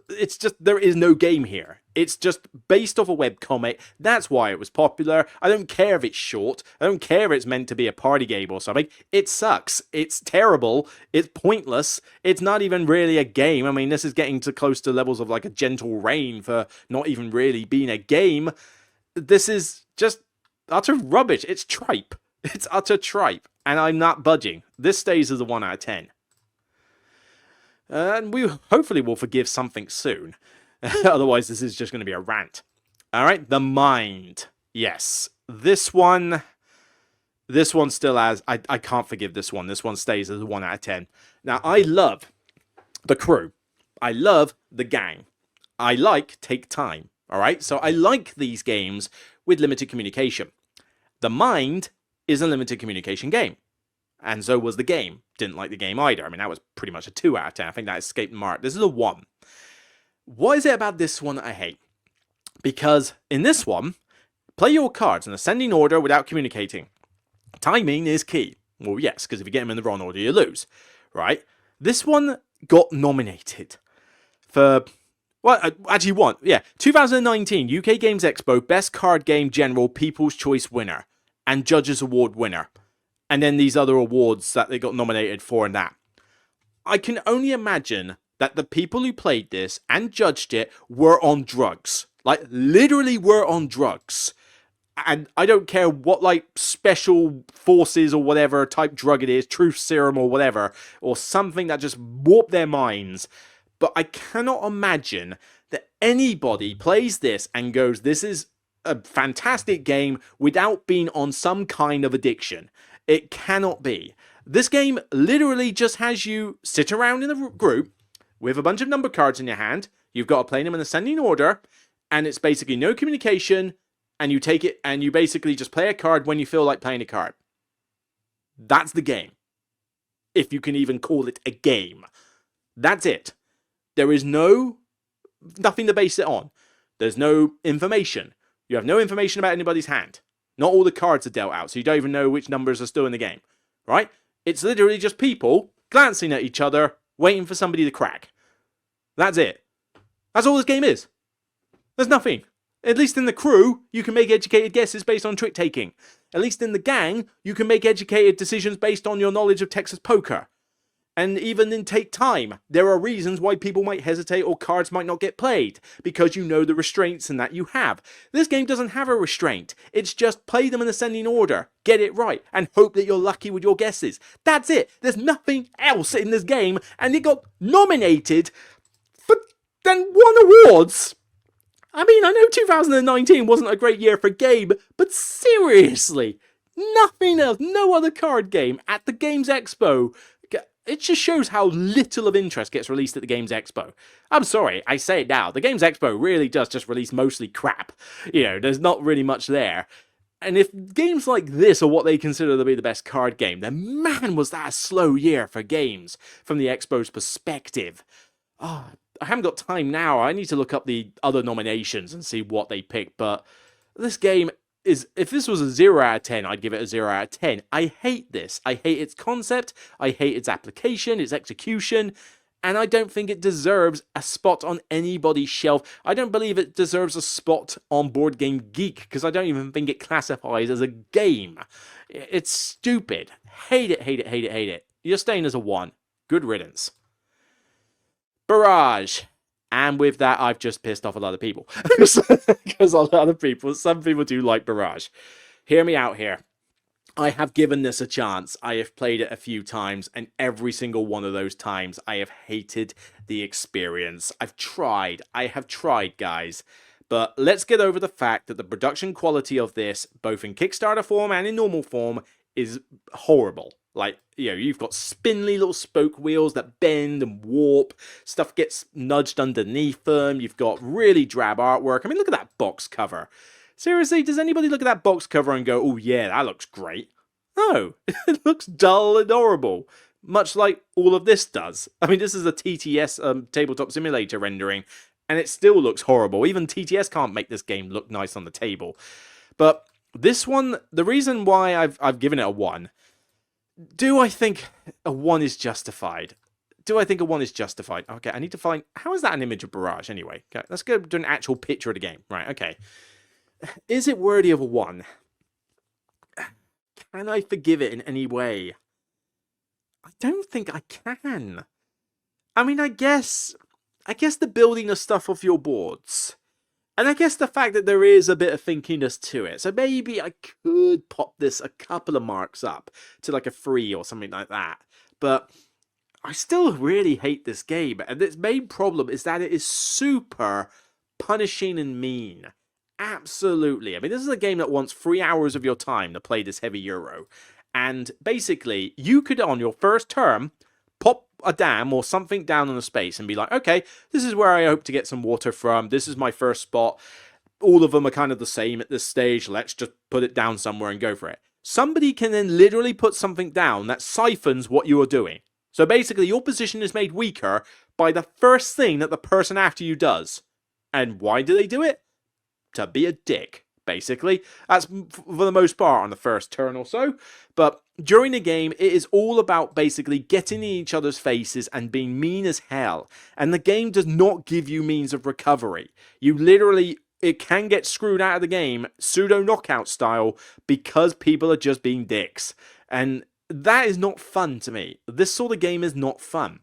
It's just, there is no game here. It's just based off a webcomic. That's why it was popular. I don't care if it's short. I don't care if it's meant to be a party game or something. It sucks. It's terrible. It's pointless. It's not even really a game. I mean, this is getting to close to levels of like a Gentle Rain for not even really being a game. This is just utter rubbish. It's tripe. It's utter tripe. And I'm not budging. This stays as a 1 out of 10. And we hopefully will forgive something soon. Otherwise, this is just going to be a rant. Alright, The Mind. Yes. This one still has... I can't forgive this one. This one stays as a 1 out of 10. Now, I love the crew. I love the gang. I like Take Time. Alright, so I like these games with limited communication. The Mind is a limited communication game. And so was the game. Didn't like the game either. I mean, that was pretty much a 2 out of 10. I think that escaped the mark. This is a 1. What is it about this one that I hate? Because in this one, play your cards in ascending order without communicating. Timing is key. Well, yes, because if you get them in the wrong order, you lose. Right? This one got nominated for... Well, actually won. Yeah. 2019 UK Games Expo Best Card Game General People's Choice winner. And Judges Award winner. And then these other awards that they got nominated for and that. I can only imagine that the people who played this and judged it were on drugs. Like, literally were on drugs. And I don't care what, like, special forces or whatever type drug it is, truth serum or whatever, or something that just warped their minds. But I cannot imagine that anybody plays this and goes, this is a fantastic game without being on some kind of addiction. It cannot be. This game literally just has you sit around in a group with a bunch of number cards in your hand. You've got to play them in ascending order, and it's basically no communication, and you take it and you basically just play a card when you feel like playing a card. That's the game. If you can even call it a game. That's it. There is nothing to base it on. There's no information. You have no information about anybody's hand. Not all the cards are dealt out, so you don't even know which numbers are still in the game. Right? It's literally just people glancing at each other, waiting for somebody to crack. That's it. That's all this game is. There's nothing. At least in the crew, you can make educated guesses based on trick taking. At least in the gang, you can make educated decisions based on your knowledge of Texas poker. And even in Take Time, there are reasons why people might hesitate or cards might not get played, because you know the restraints and that you have. This game doesn't have a restraint. It's just play them in ascending order, get it right, and hope that you're lucky with your guesses. That's it. There's nothing else in this game, and it got nominated for then won awards. I mean, I know 2019 wasn't a great year for game, but seriously, nothing else, no other card game at the Games Expo. It just shows how little of interest gets released at the Games Expo. I'm sorry, I say it now. The Games Expo really does just release mostly crap. You know, there's not really much there. And if games like this are what they consider to be the best card game, then man, was that a slow year for games from the Expo's perspective. Oh, I haven't got time now. I need to look up the other nominations and see what they picked. But this game is, if this was a 0 out of 10, I'd give it a 0 out of 10. I hate this. I hate its concept. I hate its application, its execution. And I don't think it deserves a spot on anybody's shelf. I don't believe it deserves a spot on Board Game Geek, because I don't even think it classifies as a game. It's stupid. Hate it, hate it, hate it, hate it. You're staying as a 1. Good riddance. Barrage. And with that, I've just pissed off a lot of people. Because a lot of people, some people do like Barrage. Hear me out here. I have given this a chance. I have played it a few times, and every single one of those times, I have hated the experience. I have tried, guys. But let's get over the fact that the production quality of this, both in Kickstarter form and in normal form, is horrible. Like, you know, you've got spindly little spoke wheels that bend and warp. Stuff gets nudged underneath them. You've got really drab artwork. I mean, look at that box cover. Seriously, does anybody look at that box cover and go, oh yeah, that looks great? No, it looks dull and horrible. Much like all of this does. I mean, this is a TTS tabletop simulator rendering, and it still looks horrible. Even TTS can't make this game look nice on the table. But this one, the reason why I've given it a 1... Do I think a 1 is justified? Do I think a 1 is justified? Okay, I need to find... How is that an image of Barrage, anyway? Okay, let's go to an actual picture of the game. Right, okay. Is it worthy of a 1? Can I forgive it in any way? I don't think I can. I mean, I guess the building of stuff off your boards... And I guess the fact that there is a bit of thinkiness to it. So maybe I could pop this a couple of marks up to like a 3 or something like that. But I still really hate this game. And its main problem is that it is super punishing and mean. Absolutely. I mean, this is a game that wants 3 hours of your time to play this heavy Euro. And basically, you could, on your first term, pop a dam or something down on the space and be like, okay, this is where I hope to get some water from. This is my first spot. All of them are kind of the same at this stage. Let's just put it down somewhere and go for it. Somebody can then literally put something down that siphons what you are doing. So basically, your position is made weaker by the first thing that the person after you does. And why do they do it? To be a dick, basically. That's for the most part on the first turn or so. But during the game, it is all about basically getting in each other's faces and being mean as hell. And the game does not give you means of recovery. You literally, it can get screwed out of the game, pseudo knockout style, because people are just being dicks. And that is not fun to me. This sort of game is not fun.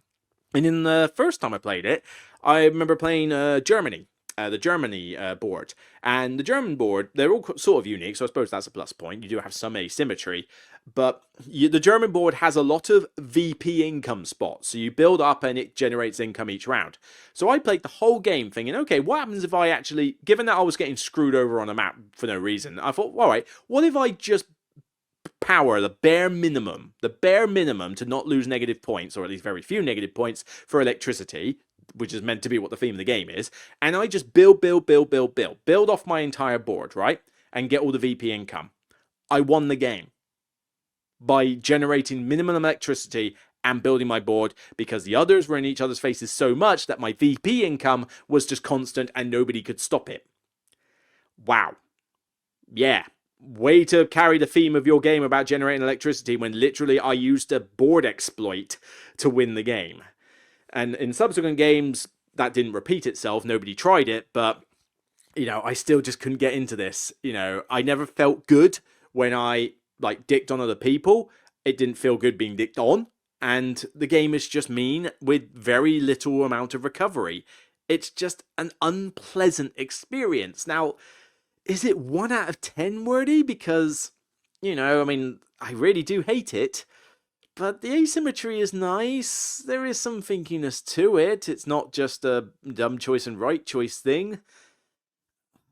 And in the first time I played it, I remember playing Germany. The Germany board. And the German board, they're all sort of unique, so I suppose that's a plus point. You do have some asymmetry. But the German board has a lot of VP income spots. So you build up and it generates income each round. So I played the whole game thinking, okay, what happens if I actually, given that I was getting screwed over on a map for no reason, I thought, all right, what if I just power the bare minimum to not lose negative points, or at least very few negative points for electricity, which is meant to be what the theme of the game is, and I just build off my entire board, right? and get all the VP income. I won the game by generating minimum electricity and building my board, because the others were in each other's faces so much that my VP income was just constant and nobody could stop it. Wow. Yeah. Way to carry the theme of your game about generating electricity when literally I used a board exploit to win the game. And in subsequent games, that didn't repeat itself. Nobody tried it, but, you know, I still just couldn't get into this. You know, I never felt good when I, like, dicked on other people. It didn't feel good being dicked on. And the game is just mean with very little amount of recovery. It's just an unpleasant experience. Now, is it 1 out of 10 worthy? Because, you know, I mean, I really do hate it. But the asymmetry is nice. There is some thinkiness to it. It's not just a dumb choice and right choice thing.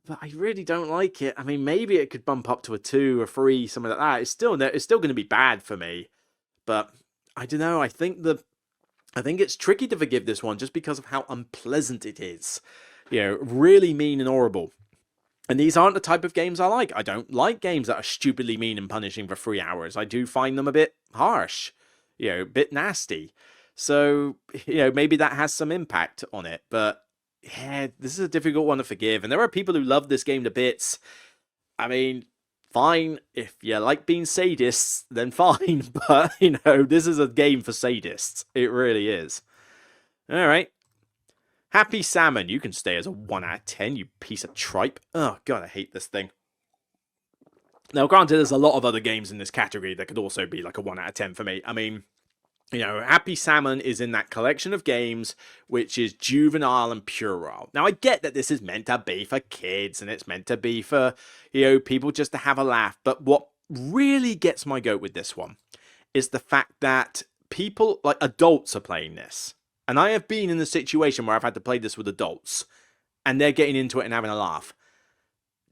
But I really don't like it. I mean, maybe it could bump up to a 2 or 3, something like that. It's still going to be bad for me. But I don't know. I think it's tricky to forgive this one just because of how unpleasant it is. You know, really mean and horrible. And these aren't the type of games I like. I don't like games that are stupidly mean and punishing for 3 hours. I do find them a bit harsh, you know, a bit nasty. So, you know, maybe that has some impact on it. But, yeah, this is a difficult one to forgive. And there are people who love this game to bits. I mean, fine. If you like being sadists, then fine. But, you know, this is a game for sadists. It really is. All right. Happy Salmon, you can stay as a 1 out of 10, you piece of tripe. Oh, God, I hate this thing. Now, granted, there's a lot of other games in this category that could also be like a 1 out of 10 for me. I mean, you know, Happy Salmon is in that collection of games which is juvenile and puerile. Now, I get that this is meant to be for kids and it's meant to be for, you know, people just to have a laugh. But what really gets my goat with this one is the fact that people, like adults, are playing this. And I have been in the situation where I've had to play this with adults, and they're getting into it and having a laugh.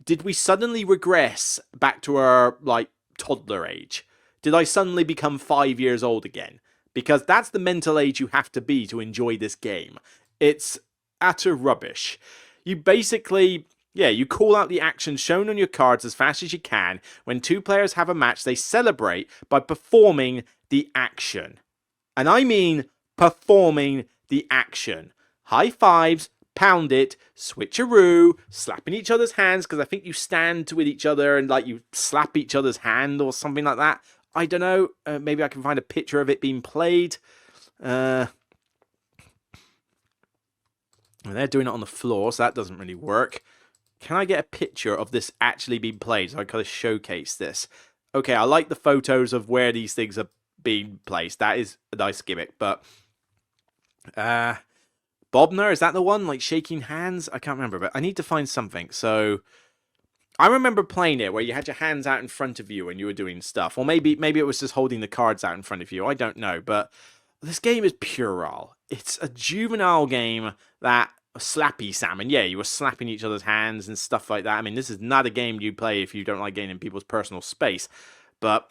Did we suddenly regress back to our, like, toddler age? Did I suddenly become 5 years old again? Because that's the mental age you have to be to enjoy this game. It's utter rubbish. You basically, yeah, you call out the actions shown on your cards as fast as you can. When two players have a match, they celebrate by performing the action. And I mean performing the action. High fives, pound it, switcheroo, slapping each other's hands, because I think you stand with each other and like you slap each other's hand or something like that. I don't know. Maybe I can find a picture of it being played. They're doing it on the floor, so that doesn't really work. Can I get a picture of this actually being played so I kind of showcase this? Okay, I like the photos of where these things are being placed. That is a nice gimmick, but Bobner, is that the one? Like shaking hands? I can't remember, but I need to find something. So I remember playing it where you had your hands out in front of you and you were doing stuff. Or maybe it was just holding the cards out in front of you. I don't know, but this game is puerile. It's a juvenile game that slappy salmon. Yeah, you were slapping each other's hands and stuff like that. I mean, this is not a game you play if you don't like getting in people's personal space, but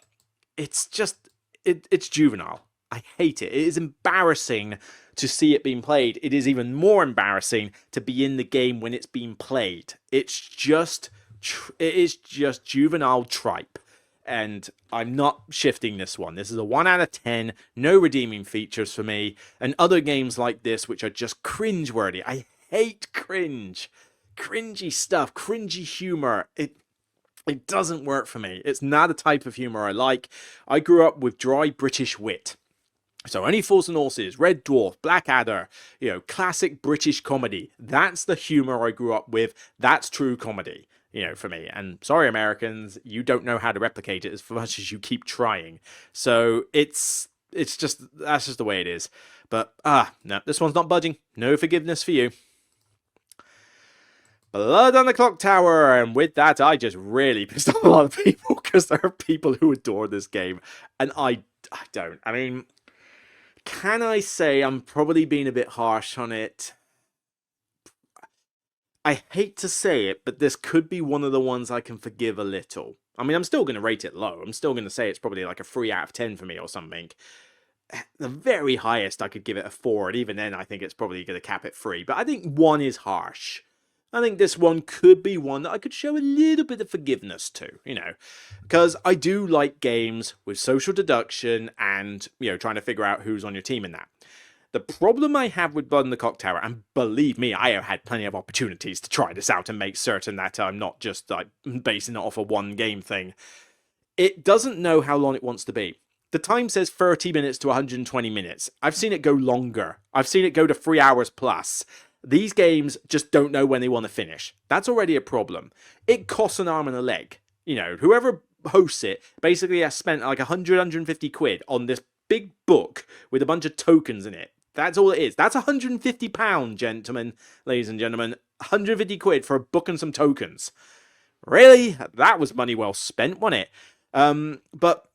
it's just it's juvenile. I hate it. It is embarrassing to see it being played. It is even more embarrassing to be in the game when it's being played. It is just juvenile tripe. And I'm not shifting this one. This is a 1 out of 10. No redeeming features for me. And other games like this, which are just cringeworthy. I hate cringe. Cringy stuff. Cringy humor. It doesn't work for me. It's not a type of humor I like. I grew up with dry British wit. So Only Fools and Horses, Red Dwarf, Blackadder, you know, classic British comedy. That's the humor I grew up with. That's true comedy, you know, for me. And sorry, Americans, you don't know how to replicate it as much as you keep trying. So that's just the way it is. But, no, this one's not budging. No forgiveness for you. Blood on the Clock Tower, and with that, I just really pissed off a lot of people because there are people who adore this game, and I don't. I mean, can I say I'm probably being a bit harsh on it? I hate to say it, but this could be one of the ones I can forgive a little. I mean, I'm still going to rate it low. I'm still going to say it's probably like a 3 out of 10 for me or something. The very highest, I could give it a 4, and even then, I think it's probably going to cap at 3. But I think 1 is harsh. I think this one could be one that I could show a little bit of forgiveness to, because I do like games with social deduction and, trying to figure out who's on your team in that. The problem I have with Blood in the Clock Tower, and believe me, I have had plenty of opportunities to try this out and make certain that I'm not just like basing it off a one game thing. It doesn't know how long it wants to be. The time says 30 minutes to 120 minutes. I've seen it go longer. I've seen it go to 3 hours plus. These games just don't know when they want to finish. That's already a problem. It costs an arm and a leg. Whoever hosts it basically has spent like 150 quid on this big book with a bunch of tokens in it. That's all it is. That's £150, gentlemen, ladies and gentlemen. 150 quid for a book and some tokens. Really? That was money well spent, wasn't it? But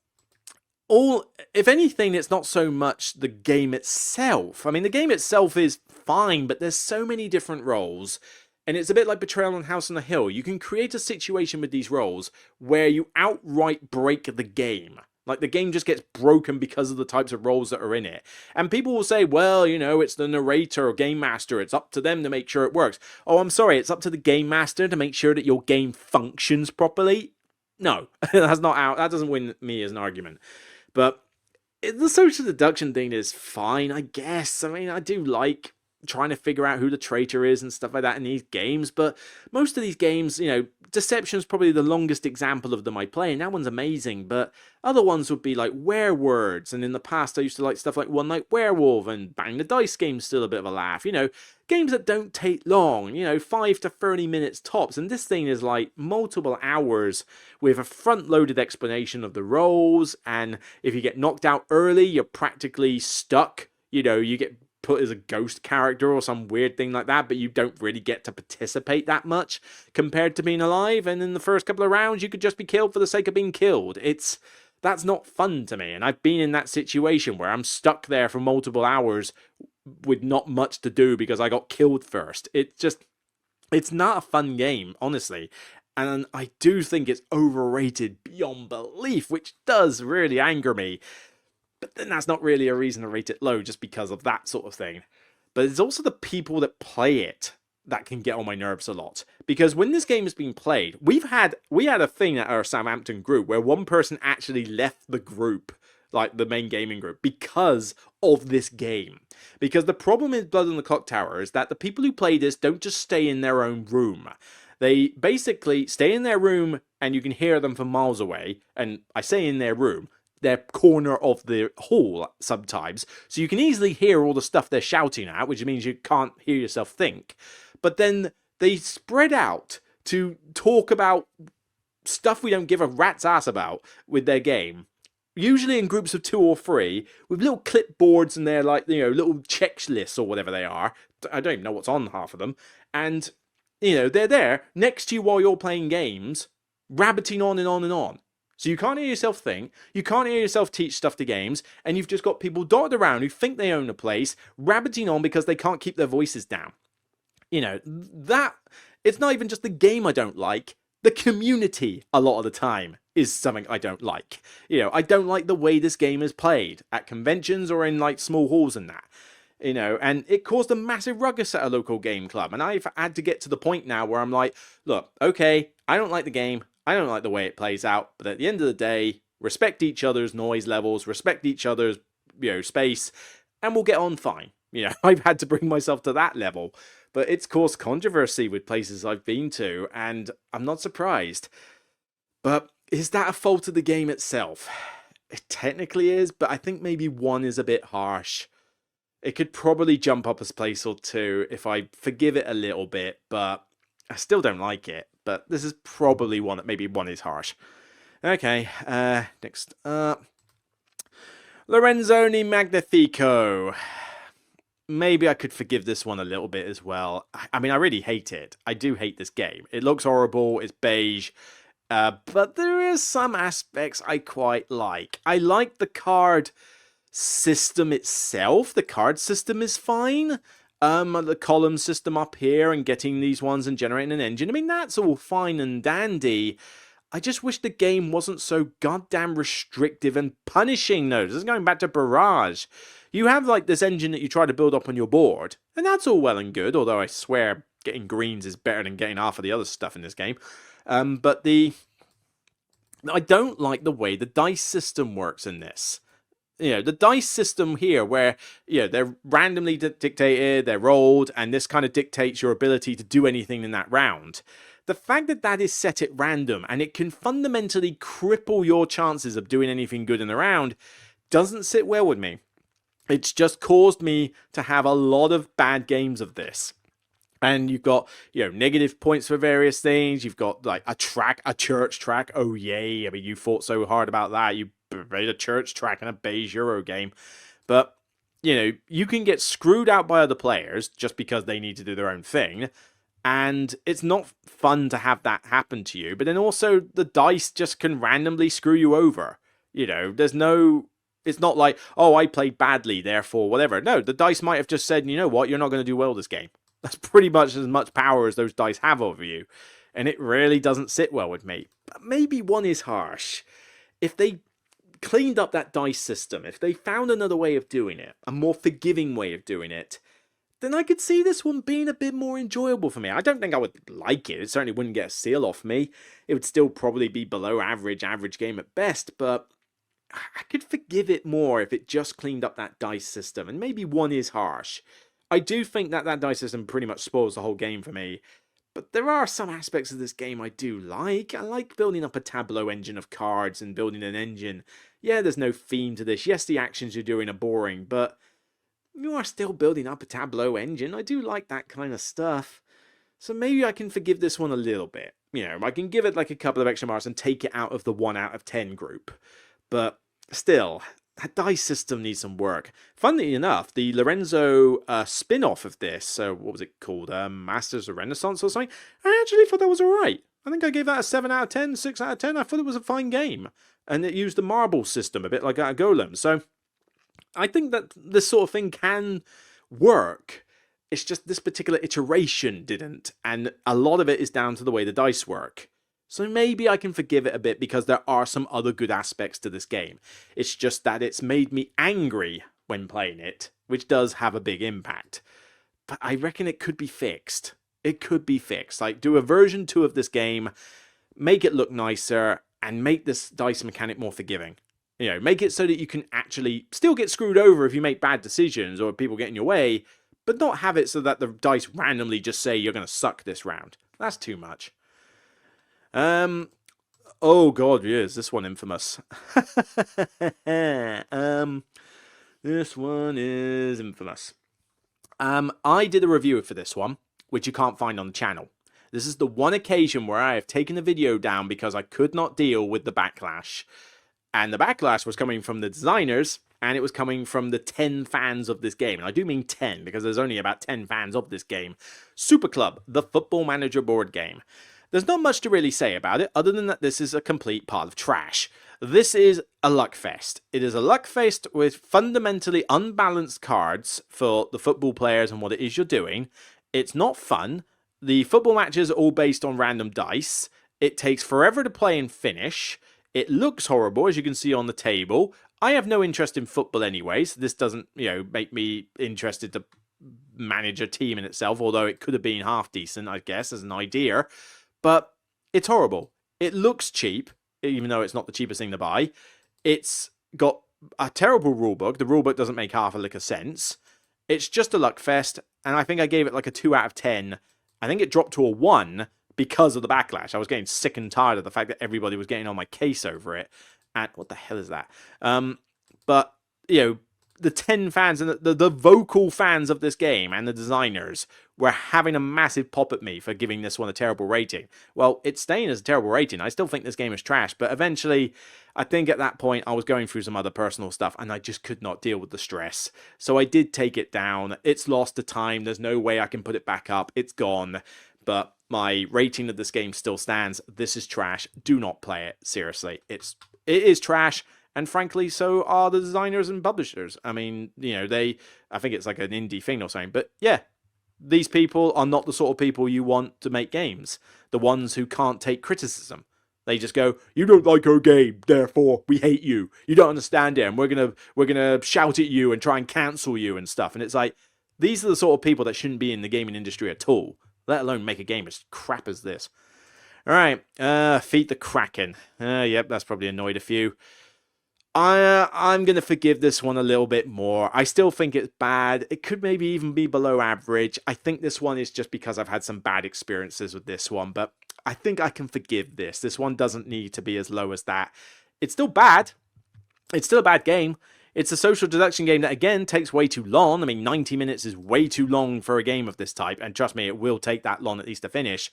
if anything, it's not so much the game itself. I mean, the game itself is fine, but there's so many different roles, and it's a bit like Betrayal on House on the Hill. You can create a situation with these roles where you outright break the game. Like, the game just gets broken because of the types of roles that are in it. And people will say, well, it's the narrator or game master. It's up to them to make sure it works. Oh, I'm sorry. It's up to the game master to make sure that your game functions properly. No, that doesn't win me as an argument. But the social deduction thing is fine, I guess. I mean, I do like trying to figure out who the traitor is and stuff like that in these games, but most of these games, Deception's probably the longest example of them I play, and that one's amazing, but other ones would be like Werewords, and in the past I used to like stuff like One Night Werewolf, and Bang the Dice game's still a bit of a laugh, games that don't take long, 5 to 30 minutes tops, and this thing is like multiple hours with a front-loaded explanation of the roles, and if you get knocked out early, you're practically stuck, you get put as a ghost character or some weird thing like that, but you don't really get to participate that much compared to being alive, and in the first couple of rounds you could just be killed for the sake of being killed. That's not fun to me, and I've been in that situation where I'm stuck there for multiple hours with not much to do because I got killed first. It's not a fun game, honestly, and I do think it's overrated beyond belief, which does really anger me. But then that's not really a reason to rate it low just because of that sort of thing. But it's also the people that play it that can get on my nerves a lot. Because when this game has been played, we had a thing at our Southampton group where one person actually left the group, like the main gaming group, because of this game. Because the problem with Blood on the Clock Tower is that the people who play this don't just stay in their own room. They basically stay in their room and you can hear them from miles away. And I say in their room, their corner of the hall sometimes, so you can easily hear all the stuff they're shouting at, which means you can't hear yourself think. But then they spread out to talk about stuff we don't give a rat's ass about with their game, usually in groups of 2 or 3, with little clipboards and their little checklists or whatever they are. I don't even know what's on half of them, and they're there next to you while you're playing games, rabbiting on and on and on. So you can't hear yourself think, you can't hear yourself teach stuff to games, and you've just got people dotted around who think they own a place, rabbiting on because they can't keep their voices down. That, it's not even just the game I don't like, the community a lot of the time is something I don't like. I don't like the way this game is played at conventions or in like small halls and that. And it caused a massive ruckus at a local game club, and I've had to get to the point now where I'm like, look, okay, I don't like the game, I don't like the way it plays out, but at the end of the day, respect each other's noise levels, respect each other's, space, and we'll get on fine. I've had to bring myself to that level, but it's caused controversy with places I've been to, and I'm not surprised. But is that a fault of the game itself? It technically is, but I think maybe 1 is a bit harsh. It could probably jump up a place or 2 if I forgive it a little bit, but I still don't like it. But this is probably one that maybe 1 is harsh. Okay, next up. Lorenzoni Magnifico. Maybe I could forgive this one a little bit as well. I mean, I really hate it. I do hate this game. It looks horrible, it's beige, but there is some aspects I quite like. I like the card system itself. The card system is fine. The column system up here and getting these ones and generating an engine. I mean, that's all fine and dandy. I just wish the game wasn't so goddamn restrictive and punishing those. This is going back to Barrage. You have like this engine that you try to build up on your board, and that's all well and good, although I swear getting greens is better than getting half of the other stuff in this game. But I don't like the way the dice system works in this. The dice system here where, they're randomly dictated, they're rolled, and this kind of dictates your ability to do anything in that round. The fact that that is set at random and it can fundamentally cripple your chances of doing anything good in the round doesn't sit well with me. It's just caused me to have a lot of bad games of this. And you've got, negative points for various things. You've got like a church track. Oh, yay. I mean, you fought so hard about that. You made a church track in a beige Euro game. But, you can get screwed out by other players just because they need to do their own thing. And it's not fun to have that happen to you. But then also the dice just can randomly screw you over. There's no... It's not like, oh, I played badly, therefore whatever. No, the dice might have just said, you know what, you're not going to do well this game. That's pretty much as much power as those dice have over you. And it really doesn't sit well with me. But maybe one is harsh. If they cleaned up that dice system, if they found another way of doing it, a more forgiving way of doing it, then I could see this one being a bit more enjoyable for me. I don't think I would like it. It certainly wouldn't get a seal off me. It would still probably be below average game at best, but I could forgive it more if it just cleaned up that dice system, and maybe one is harsh. I do think that dice system pretty much spoils the whole game for me, but there are some aspects of this game I do like. I like building up a tableau engine of cards and building an engine. Yeah, there's no theme to this. Yes, the actions you're doing are boring, but you are still building up a tableau engine. I do like that kind of stuff. So maybe I can forgive this one a little bit. I can give it like a couple of extra marks and take it out of the 1 out of 10 group. But still, that dice system needs some work. Funnily enough, the Lorenzo spin-off of this, what was it called? Masters of Renaissance or something? I actually thought that was alright. I think I gave that a 7 out of 10, 6 out of 10. I thought it was a fine game. And it used the marble system, a bit like a Golem. So I think that this sort of thing can work. It's just this particular iteration didn't. And a lot of it is down to the way the dice work. So maybe I can forgive it a bit because there are some other good aspects to this game. It's just that it's made me angry when playing it, which does have a big impact. But I reckon it could be fixed. It could be fixed. Like, do a version 2 of this game, make it look nicer, and make this dice mechanic more forgiving. Make it so that you can actually still get screwed over if you make bad decisions or people get in your way, but not have it so that the dice randomly just say you're going to suck this round. That's too much. Oh god, is this one infamous? This one is infamous. I did a review for this one, which you can't find on the channel. This is the one occasion where I have taken the video down because I could not deal with the backlash. And the backlash was coming from the designers, and it was coming from the 10 fans of this game. And I do mean 10, because there's only about 10 fans of this game. Super Club, the Football Manager board game. There's not much to really say about it, other than that this is a complete pile of trash. This is a luck fest. It is a luck fest with fundamentally unbalanced cards for the football players and what it is you're doing. It's not fun. The football matches are all based on random dice. It takes forever to play and finish. It looks horrible, as you can see on the table. I have no interest in football anyway, so this doesn't, make me interested to manage a team in itself, although it could have been half decent, I guess, as an idea. But it's horrible. It looks cheap, even though it's not the cheapest thing to buy. It's got a terrible rulebook. The rulebook doesn't make half a lick of sense. It's just a luck fest, and I think I gave it like a 2 out of 10. I think it dropped to a 1 because of the backlash. I was getting sick and tired of the fact that everybody was getting on my case over it. And what the hell is that? But, the 10 fans and the vocal fans of this game and the designers were having a massive pop at me for giving this one a terrible rating. Well, it's staying as a terrible rating. I still think this game is trash, but eventually, I think at that point, I was going through some other personal stuff and I just could not deal with the stress. So I did take it down. It's lost to time. There's no way I can put it back up. It's gone. But my rating of this game still stands. This is trash. Do not play it. Seriously. It is trash. And frankly, so are the designers and publishers. I mean, I think it's like an indie thing or something. But yeah, these people are not the sort of people you want to make games. The ones who can't take criticism. They just go, you don't like our game, therefore we hate you. You don't understand it, and we're gonna shout at you and try and cancel you and stuff. And it's like, these are the sort of people that shouldn't be in the gaming industry at all. let alone make a game as crap as this. Alright, Feed the Kraken. Yep, that's probably annoyed a few. I'm going to forgive this one a little bit more. I still think it's bad. It could maybe even be below average. I think this one is just because I've had some bad experiences with this one, but I think I can forgive this. This one doesn't need to be as low as that. It's still bad. It's still a bad game. It's a social deduction game that, again, takes way too long. I mean, 90 minutes is way too long for a game of this type, and trust me, it will take that long at least to finish.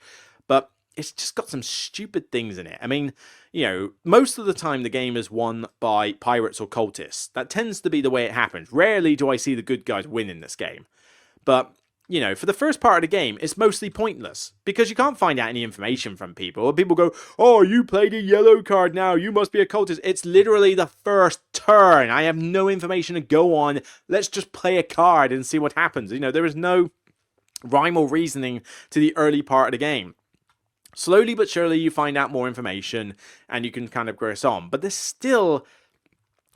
But it's just got some stupid things in it. I mean, you know, most of the time the game is won by pirates or cultists. That tends to be the way it happens. Rarely do I see the good guys win in this game. But, you know, for the first part of the game, it's mostly pointless. Because you can't find out any information from people. People go, oh, you played a yellow card now, you must be a cultist. It's literally the first turn. I have no information to go on. Let's just play a card and see what happens. You know, there is no rhyme or reasoning to the early part of the game. Slowly but surely you find out more information and you can kind of progress on. But there's still...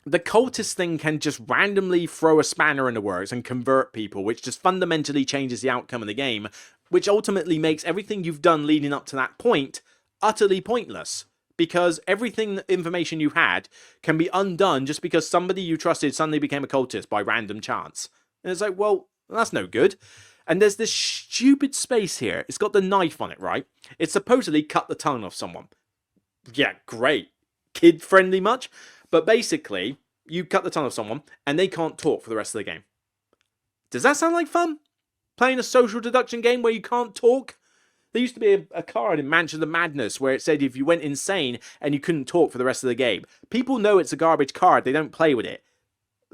The cultist thing can just randomly throw a spanner in the works and convert people, which just fundamentally changes the outcome of the game, which ultimately makes everything you've done leading up to that point utterly pointless. Because everything, information you had, can be undone just because somebody you trusted suddenly became a cultist by random chance. And it's like, well, that's no good. And there's this stupid space here. It's got the knife on it, right? It's supposedly cut the tongue off someone. Yeah, great. Kid-friendly much? But basically, you cut the tongue off someone, and they can't talk for the rest of the game. Does that sound like fun? Playing a social deduction game where you can't talk? There used to be a card in Mansion of Madness where it said if you went insane and you couldn't talk for the rest of the game. People know it's a garbage card. They don't play with it.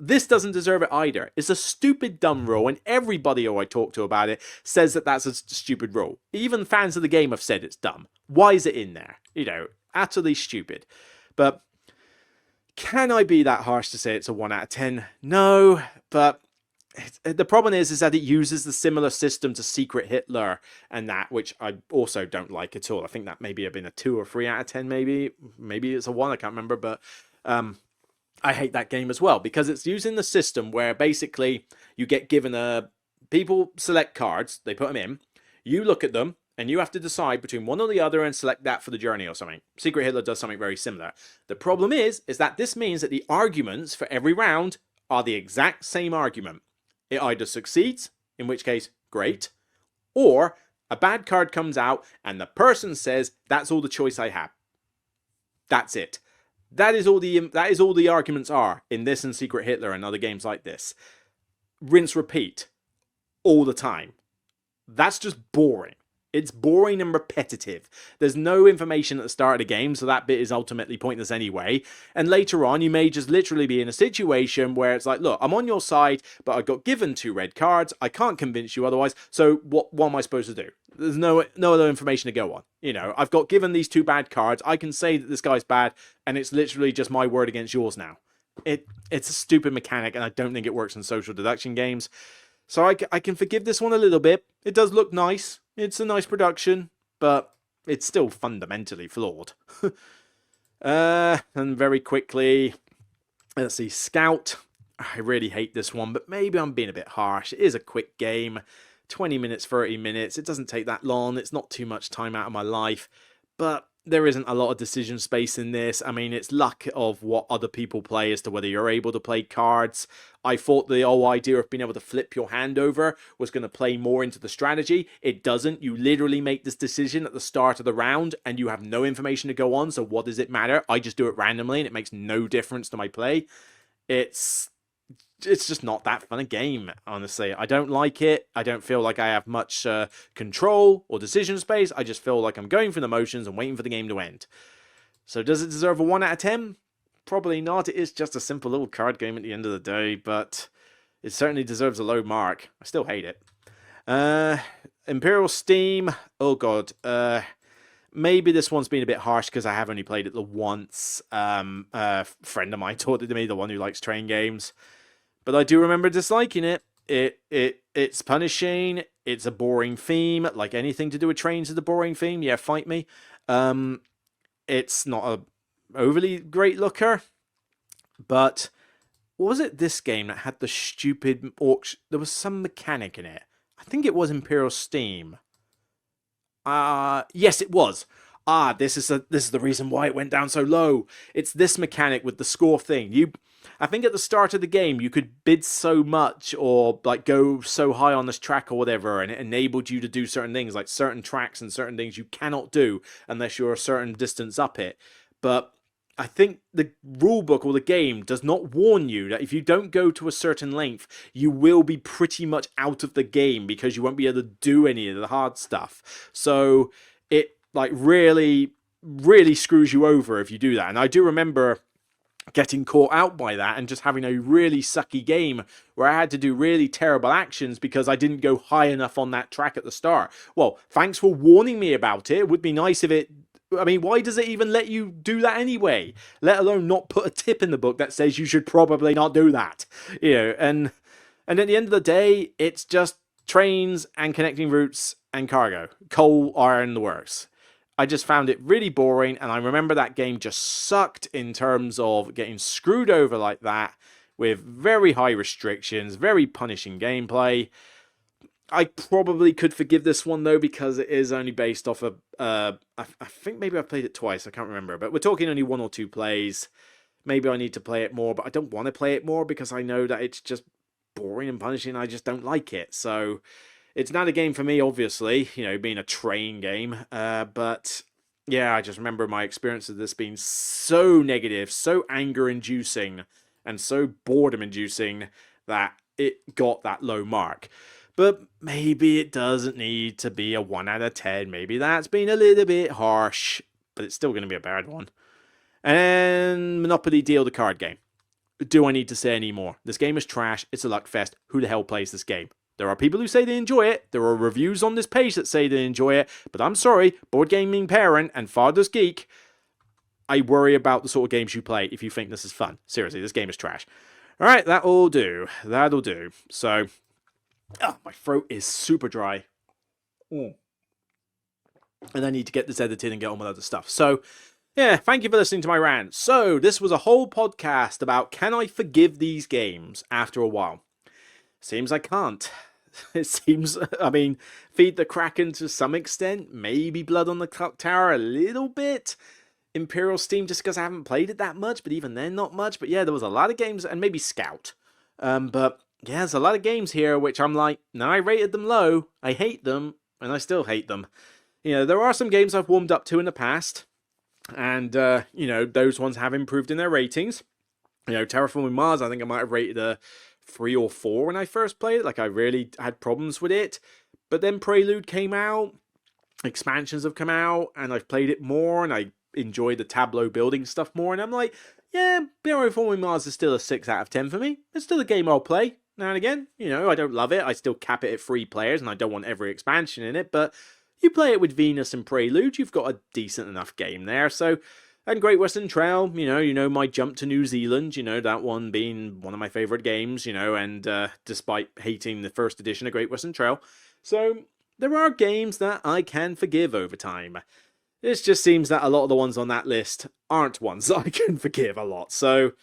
This doesn't deserve it either. It's a stupid, dumb rule, and everybody who I talk to about it says that that's a stupid rule. Even fans of the game have said it's dumb. Why is it in there? You know, utterly stupid. But can I be that harsh to say it's a 1 out of 10? No, but the problem is that it uses the similar system to Secret Hitler and that, which I also don't like at all. I think that maybe have been a 2 or 3 out of 10, maybe. Maybe it's a 1, I can't remember, but... I hate that game as well because it's using the system where basically you get given people select cards, they put them in, you look at them, and you have to decide between one or the other and select that for the journey or something. Secret Hitler does something very similar. The problem is that this means that the arguments for every round are the exact same argument. It either succeeds, in which case, great, or a bad card comes out and the person says, that's all the choice I have. That's it. That is all the arguments are in this and Secret Hitler and other games like this. Rinse, repeat. All the time. That's just boring. It's boring and repetitive. There's no information at the start of the game, so that bit is ultimately pointless anyway. And later on, you may just literally be in a situation where it's like, look, I'm on your side, but I got given 2 red cards. I can't convince you otherwise, so what am I supposed to do? There's no other information to go on. You know, I've got given these 2 bad cards. I can say that this guy's bad, and it's literally just my word against yours now. It's a stupid mechanic, and I don't think it works in social deduction games. So I can forgive this one a little bit. It does look nice. It's a nice production, but it's still fundamentally flawed. And very quickly, let's see, Scout. I really hate this one, but maybe I'm being a bit harsh. It is a quick game. 20 minutes, 30 minutes. It doesn't take that long. It's not too much time out of my life, but there isn't a lot of decision space in this. I mean, it's luck of what other people play as to whether you're able to play cards. I thought the whole idea of being able to flip your hand over was going to play more into the strategy. It doesn't. You literally make this decision at the start of the round and you have no information to go on. So what does it matter? I just do it randomly and it makes no difference to my play. It's just not that fun a game, honestly. I don't like it. I don't feel like I have much control or decision space. I just feel like I'm going through the motions and waiting for the game to end. So does it deserve a 1 out of 10? Probably not. It is just a simple little card game at the end of the day, but it certainly deserves a low mark. I still hate it. Imperial Steam. Oh, God. Maybe this one's been a bit harsh because I have only played it the once. A friend of mine taught it to me, the one who likes train games. But I do remember disliking it. It's punishing. It's a boring theme. Like anything to do with trains is a boring theme. Yeah, fight me. It's not a overly great looker. But what was it this game that had the stupid auction? There was some mechanic in it. I think it was Imperial Steam. Yes, it was. This is the reason why it went down so low. It's this mechanic with the score thing. I think at the start of the game you could bid so much or like go so high on this track or whatever, and it enabled you to do certain things, like certain tracks and certain things you cannot do unless you're a certain distance up it. But I think the rulebook or the game does not warn you that if you don't go to a certain length, you will be pretty much out of the game because you won't be able to do any of the hard stuff. So it like really, really screws you over if you do that. And I do remember getting caught out by that and just having a really sucky game where I had to do really terrible actions because I didn't go high enough on that track at the start. Well, thanks for warning me about it. It would be nice if it... I mean, why does it even let you do that anyway? Let alone not put a tip in the book that says you should probably not do that. You know, and at the end of the day, it's just trains and connecting routes and cargo. Coal, iron, the works. I just found it really boring, and I remember that game just sucked in terms of getting screwed over like that with very high restrictions, very punishing gameplay. I probably could forgive this one, though, because it is only based off of... I think maybe I've played it twice, I can't remember. But we're talking only 1 or 2 plays. Maybe I need to play it more, but I don't want to play it more because I know that it's just boring and punishing. I just don't like it. So it's not a game for me, obviously, you know, being a train game. But yeah, I just remember my experience of this being so negative, so anger-inducing, and so boredom-inducing that it got that low mark. But maybe it doesn't need to be a 1 out of 10. Maybe that's been a little bit harsh, but it's still going to be a bad one. And Monopoly Deal, the card game. Do I need to say any more? This game is trash. It's a luck fest. Who the hell plays this game? There are people who say they enjoy it. There are reviews on this page that say they enjoy it. But I'm sorry, Board Gaming Parent and Father's Geek, I worry about the sort of games you play if you think this is fun. Seriously, this game is trash. Alright, that'll do. That'll do. So... oh, my throat is super dry. And I need to get this edited and get on with other stuff. So, yeah, thank you for listening to my rant. So, this was a whole podcast about can I forgive these games after a while? Seems I can't. It seems, I mean, Feed the Kraken to some extent. Maybe Blood on the Clock Tower a little bit. Imperial Steam just because I haven't played it that much, but even then not much. But yeah, there was a lot of games, and maybe Scout. But... yeah, there's a lot of games here which I'm like, now I rated them low, I hate them, and I still hate them. You know, there are some games I've warmed up to in the past, and, you know, those ones have improved in their ratings. You know, Terraforming Mars, I think I might have rated a 3 or 4 when I first played it. Like, I really had problems with it. But then Prelude came out, expansions have come out, and I've played it more, and I enjoy the tableau building stuff more, and I'm like, yeah, Terraforming Mars is still a 6 out of 10 for me. It's still a game I'll play now and again. You know, I don't love it. I still cap it at 3 players, and I don't want every expansion in it, but you play it with Venus and Prelude, you've got a decent enough game there. So, and Great Western Trail, you know my jump to New Zealand, you know, that one being one of my favourite games, you know, and despite hating the first edition of Great Western Trail. So, there are games that I can forgive over time. It just seems that a lot of the ones on that list aren't ones that I can forgive a lot. So,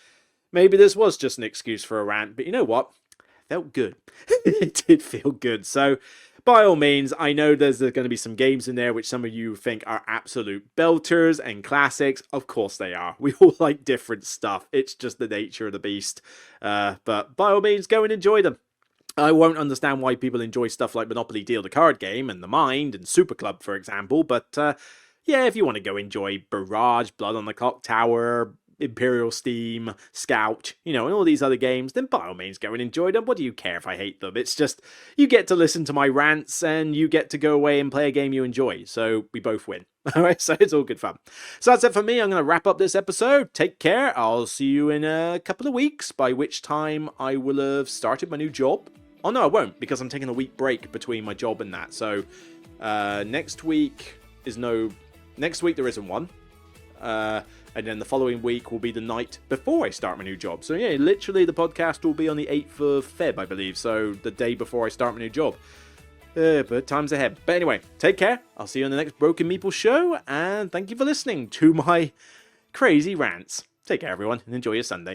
maybe this was just an excuse for a rant, but you know what? Felt good. It did feel good. So, by all means, I know there's going to be some games in there which some of you think are absolute belters and classics. Of course they are. We all like different stuff. It's just the nature of the beast. But by all means, go and enjoy them. I won't understand why people enjoy stuff like Monopoly Deal, the card game, and The Mind, and Super Club, for example. But, yeah, if you want to go enjoy Barrage, Blood on the Clock Tower, Imperial Steam, Scout, you know, and all these other games, then by all means go and enjoy them. What do you care if I hate them? It's just, you get to listen to my rants, and you get to go away and play a game you enjoy, so we both win. Alright, so it's all good fun. So that's it for me. I'm going to wrap up this episode. Take care. I'll see you in a couple of weeks, by which time I will have started my new job. Oh no, I won't, because I'm taking a week break between my job and that. So, next week there isn't one. And then the following week will be the night before I start my new job. So yeah, literally the podcast will be on the 8th of Feb, I believe. So the day before I start my new job. But time's ahead. But anyway, take care. I'll see you on the next Broken Meeple show. And thank you for listening to my crazy rants. Take care, everyone, and enjoy your Sunday.